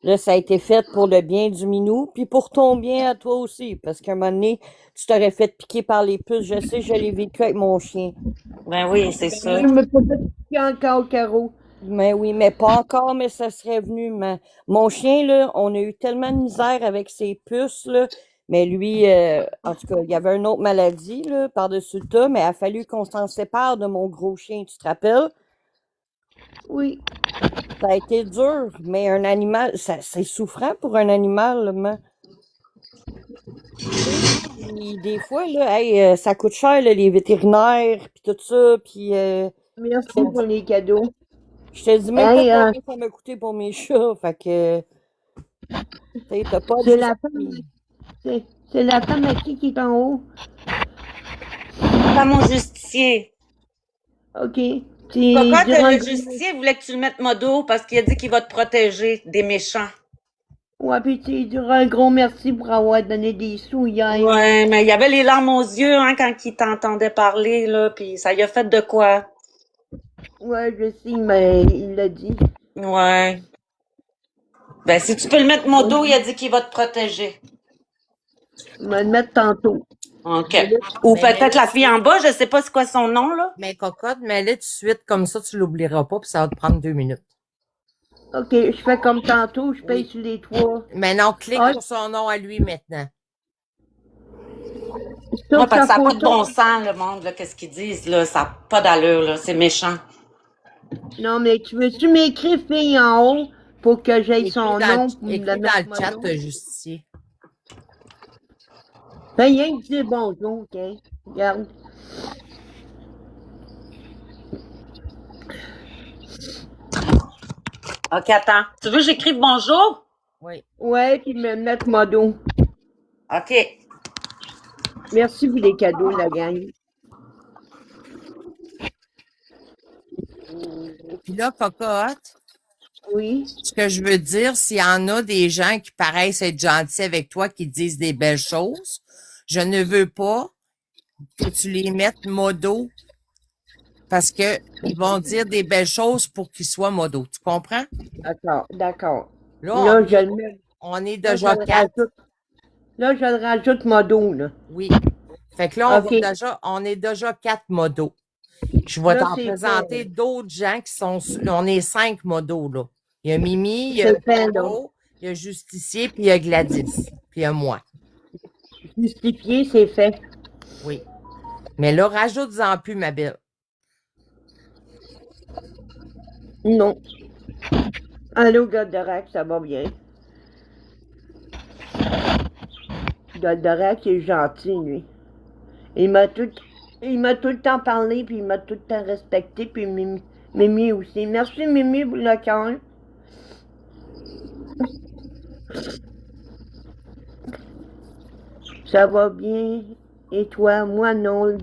Là, ça a été fait pour le bien du minou, puis pour ton bien à toi aussi, parce qu'à un moment donné, tu t'aurais fait piquer par les puces. Je sais, je l'ai vécu avec mon chien. Ben oui, c'est sûr. Je me peux pas piquer encore au carreau. Mais oui, mais pas encore, mais ça serait venu. Mon chien, là, on a eu tellement de misère avec ses puces, là. Mais lui, en tout cas, il y avait une autre maladie, là, par-dessus le tas, mais il a fallu qu'on s'en sépare de mon gros chien, tu te rappelles? Oui. Ça a été dur, mais un animal, c'est souffrant pour un animal, là, mais... Puis des fois, là, hey, ça coûte cher, là, les vétérinaires, puis tout ça, puis Merci pour les cadeaux. je te dis même Hey, pas combien ça m'a coûté pour mes chats, fait que, tu sais, t'as pas c'est de la femme. C'est la femme à qui est en haut. Pas mon justicier. OK. Cocotte, durant le justicier voulait que tu le mettes modo parce qu'il a dit qu'il va te protéger des méchants. Ouais, puis tu diras un gros merci pour avoir donné des sous hier. Ouais, mais il y avait les larmes aux yeux, hein, quand il t'entendait parler, là, puis ça lui a fait de quoi? Ouais, je sais, mais il l'a dit. Ouais. Ben, si tu peux le mettre modo, il a dit qu'il va te protéger. Il va le mettre tantôt. OK. Ou peut-être la fille en bas, je sais pas c'est quoi son nom, là. Mais cocotte, mets-le tout de suite, comme ça, tu l'oublieras pas, puis ça va te prendre 2 minutes. OK, je fais comme tantôt, je paye sur les 3. Mais non, clique Ah. sur son nom à lui maintenant. Moi, parce que ça n'a pas de photo. bon sens, le monde, là, qu'est-ce qu'ils disent, là. Ça n'a pas d'allure, là. C'est méchant. Non, mais tu veux-tu m'écrire fille en haut pour que j'aille son nom pour me Écris le dans mettre le chat, modo? justicier. Ben, rien que dire bonjour, OK? Regarde. OK, attends. Tu veux que j'écrive bonjour? Oui. Ouais, puis me mettre modo. OK. Merci pour les cadeaux, la gang. Puis là, cocotte, Oui. ce que je veux dire, s'il y en a des gens qui paraissent être gentils avec toi, qui disent des belles choses, je ne veux pas que tu les mettes modo parce que ils vont dire des belles choses pour qu'ils soient modo. Tu comprends? D'accord, d'accord. Là, Là, je le mets. on est Là, déjà je le 4. rajoute. Là, je le rajoute modo, là. Oui. Fait que là, OK. on est déjà 4 modos. Je vais Là, t'en c'est présenter fait. d'autres gens qui sont on est 5 modos, là. Il y a Mimi, il y a C'est fait, là. Bobo, il y a Justicier, puis il y a Gladys, puis il y a moi. Justifié, c'est fait. Oui. Mais là, rajoute-en plus, ma belle. Non. Allô, Goldorak, ça va bien? Goldorak est gentil, lui. Il m'a tout le temps parlé, puis il m'a tout le temps respecté, puis Mimi aussi. Merci, Mimi, pour le cœur. Ça va bien? Et toi? Moi, non,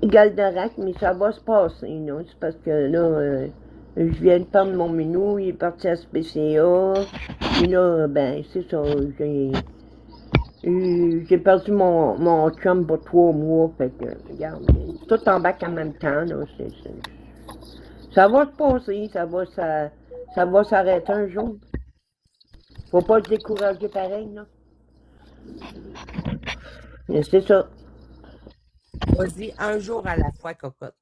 Goldorak, mais ça va se passer, non? C'est parce que là, je viens de perdre mon minou, il est parti à SPCA. Et là, ben, c'est ça, j'ai perdu mon chum pour 3 mois, fait que, regarde, tout en bac en même temps, là, ça va se passer, ça va s'arrêter un jour. Faut pas se décourager pareil, là. Mais c'est ça. Vas-y, un jour à la fois, cocotte.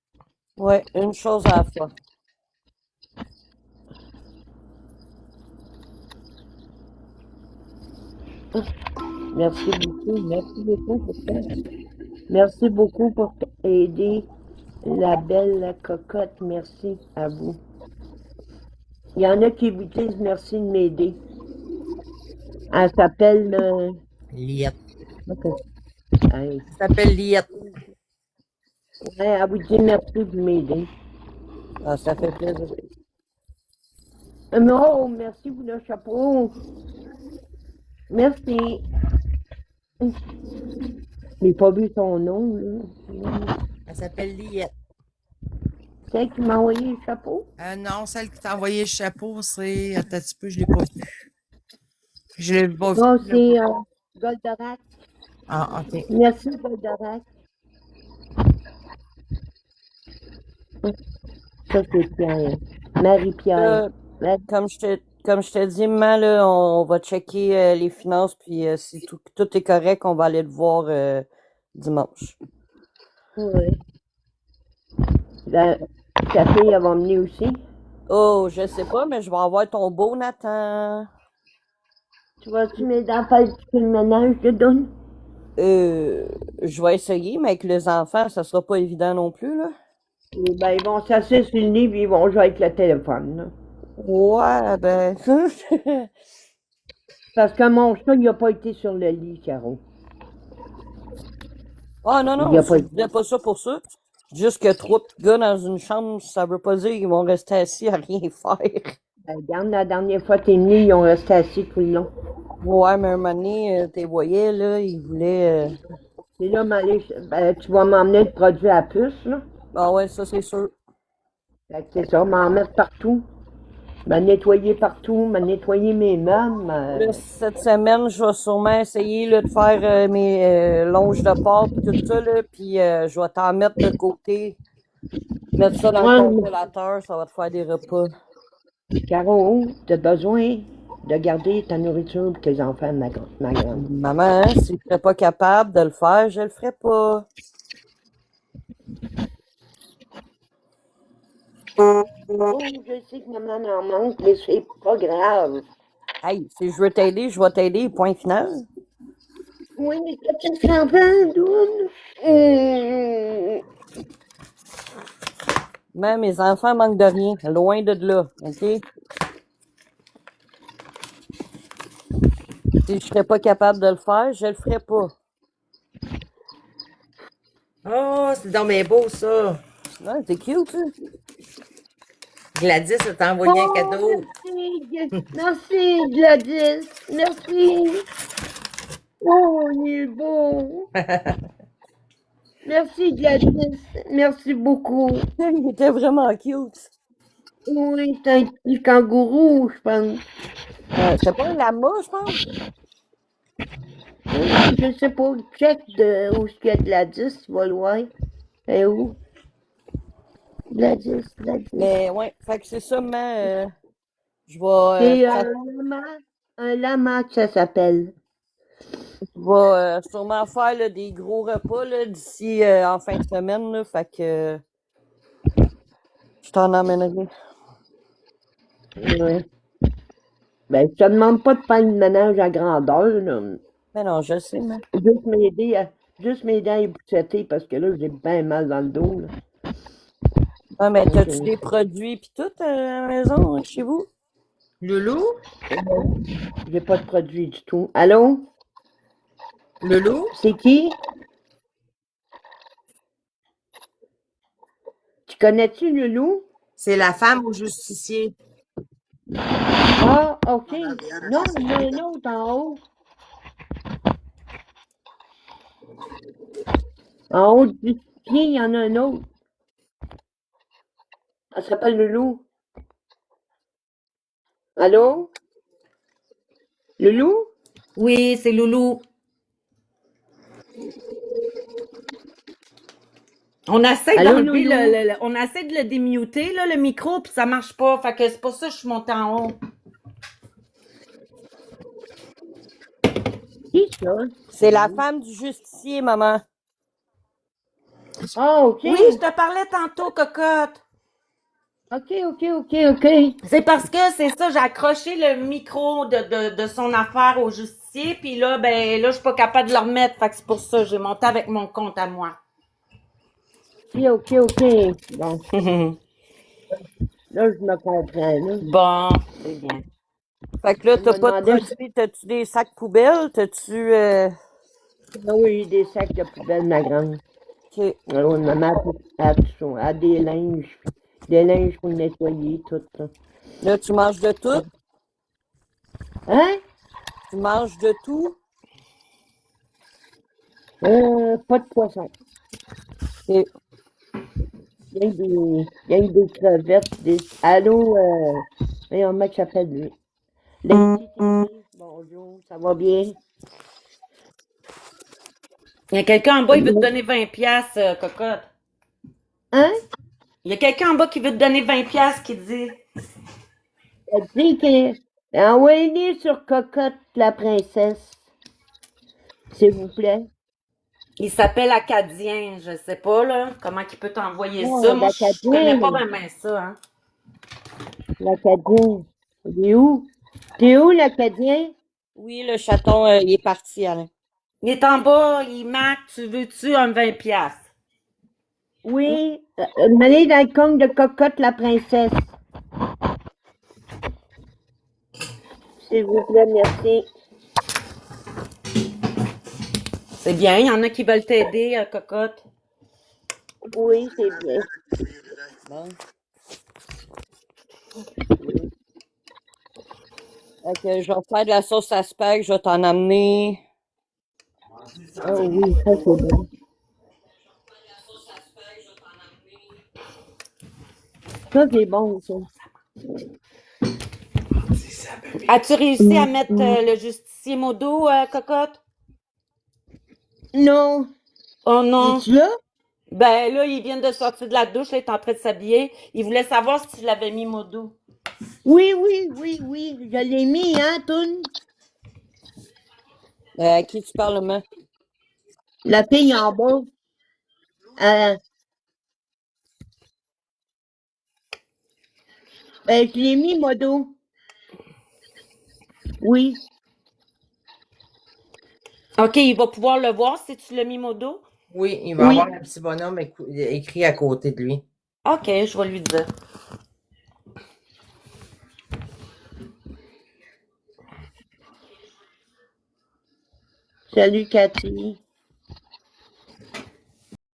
Ouais, une chose à la fois. Merci beaucoup pour ça. Merci beaucoup pour aider la belle cocotte, merci à vous. Il y en a qui vous disent merci de m'aider. Elle s'appelle... Liette. Hey. Elle s'appelle Liette. Ouais, elle vous dit merci de m'aider. Ah, ça fait plaisir. Non, merci pour le chapeau. Merci. J'ai pas vu son nom, là. Elle s'appelle Liette. C'est elle qui m'a envoyé le chapeau? Non, celle qui t'a envoyé le chapeau, c'est... Attends un petit peu, je l'ai pas vu. Je l'ai pas vu. Non, c'est Goldorak. Ah, OK. Merci, Goldorak. Ça, c'est Pierre. Marie-Pierre. Comme je te dis, maman, là, on va checker les finances, puis si tout est correct, on va aller le voir dimanche. Oui. Ta fille, elle va venir aussi? Oh, je sais pas, mais je vais avoir ton beau Nathan. Tu vas-tu m'aider à faire un petit peu de ménage de donne? Je vais essayer, mais avec les enfants, ça sera pas évident non plus, là. Et ben, ils vont s'asseoir sur le lit, puis ils vont jouer avec le téléphone, là. Ouais, ben... Parce que mon chat, il n'a pas été sur le lit, Caro. Ah, non, Il a je pas- disais pas ça pour ça. Juste que 3 petits gars dans une chambre, ça veut pas dire qu'ils vont rester assis à rien faire. Ben, regarde, la dernière fois que t'es venu, ils ont resté assis tout le long. Ouais, mais un moment donné, t'es voyais, là, ils voulaient... Et là, tu vas m'emmener le produit à puce, là. Ah ouais, ça, c'est sûr. Fait que c'est ça, m'en mettre partout. Me nettoyer partout, me nettoyer mes meubles. Là, cette semaine, je vais sûrement essayer là, de faire mes longes de porc et tout ça, là, puis je vais t'en mettre de côté. Mettre ça dans le congélateur, ça va te faire des repas. Caro, t'as besoin de garder ta nourriture pour tes enfants, ma grande. Maman, si je serais pas capable de le faire, je le ferais pas. Oh, je sais que maman en manque, mais c'est pas grave. Hey, si je veux t'aider, je vais t'aider, point final. Oui, mais t'as tes enfants, Doune. Mais mes enfants manquent de rien, loin de là, OK? Si je serais pas capable de le faire, je le ferais pas. Oh, c'est donc bien beau, ça. Ouais, c'est cute, ça. Gladys t'a envoyé un cadeau. Merci, Gladys. Merci. Oh, il est beau. Merci, Gladys. Merci beaucoup. Il était vraiment cute. Oui, c'est un petit kangourou, je pense. C'est pas un lama, je pense. Je sais pas, check de où il y a Gladys, tu vas le voir. Et où? Gladys. Mais ouais, fait que c'est ça, mais je vais... C'est maman. Un lama, ça s'appelle. Je vais sûrement faire là, des gros repas là, d'ici en fin de semaine. Là, fait que je t'en emmènerai. Ouais. Ben, je te demande pas de faire une ménage à grandeur, là. Mais non, je sais, mais. Juste m'aider à épousseter parce que là, j'ai bien mal dans le dos, là. Ah, mais Donc, t'as-tu des produits pis tout à la maison, chez vous? Loulou? j'ai pas de produit du tout. Allô? Loulou? C'est qui? Tu connais-tu Loulou? C'est la femme au justicier. Ah, OK. Non, il y en a un autre en haut. En haut du pied, il y en a un autre. Elle s'appelle Loulou. Allô? Loulou? Oui, c'est Loulou. On essaie Allô, d'enlever Loulou? on essaie de le démuter, là, le micro, puis ça marche pas. Fait que c'est pour ça que je suis montée en haut. Qui ça? C'est la femme du justicier, maman. Ah, OK. Oui, je te parlais tantôt, cocotte. OK. C'est parce que c'est ça, j'ai accroché le micro de son affaire au justicier, puis là, ben là, je suis pas capable de le remettre. Fait que c'est pour ça que j'ai monté avec mon compte à moi. OK. Bon, là, je me comprends, là. Bon, c'est bien. Fait que là, Je t'as me pas de demandais produits, t'as-tu des sacs poubelles? T'as-tu. Ah oui, des sacs de poubelle, ma grande. OK. Alors, maman a des linges pour nettoyer, tout ça. Là, tu manges de tout? Hein? Tu manges de tout? Pas de poisson. OK. Il y a des crevettes, Allô, voyons, comment ça s'appelle, lui? Lady TV, bonjour, ça va bien? Il y a quelqu'un en bas, il veut te donner 20 piastres, cocotte. Hein? Il y a quelqu'un en bas qui veut te donner 20 piastres qui dit. Elle dit que... Envoyez sur Cocotte la princesse, s'il vous plaît. Il s'appelle Acadien, je sais pas, là, comment il peut t'envoyer ça. Oh, Moi, je connais pas vraiment ça, hein. l'Acadien. Il est où? T'es où, l'Acadien? Oui, le chaton, il est parti, Alain. Il est en bas, il marque, tu veux-tu un 20 piastres? Oui, allez dans le compte de Cocotte la princesse. S'il vous plaît, merci. C'est bien, il y en a qui veulent t'aider, cocotte. Oui, c'est bien. Bon. Fait que je vais faire de la sauce à spag, je vais t'en amener. Oh oui, ça c'est bon. Ça c'est bon, ça. As-tu réussi à mettre le justicier modo, cocotte? Non. Oh non. Es-tu là? Ben là, il vient de sortir de la douche, là, il est en train de s'habiller. Il voulait savoir si je l'avais mis modo. Oui. Je l'ai mis, hein, Toune? À qui tu parles, maman? La fille en bas. Ben, je l'ai mis, modo. Oui. OK, il va pouvoir le voir si tu l'as mis modo? Oui, il va Oui. avoir un petit bonhomme écrit à côté de lui. OK, je vais lui dire. Salut, Cathy.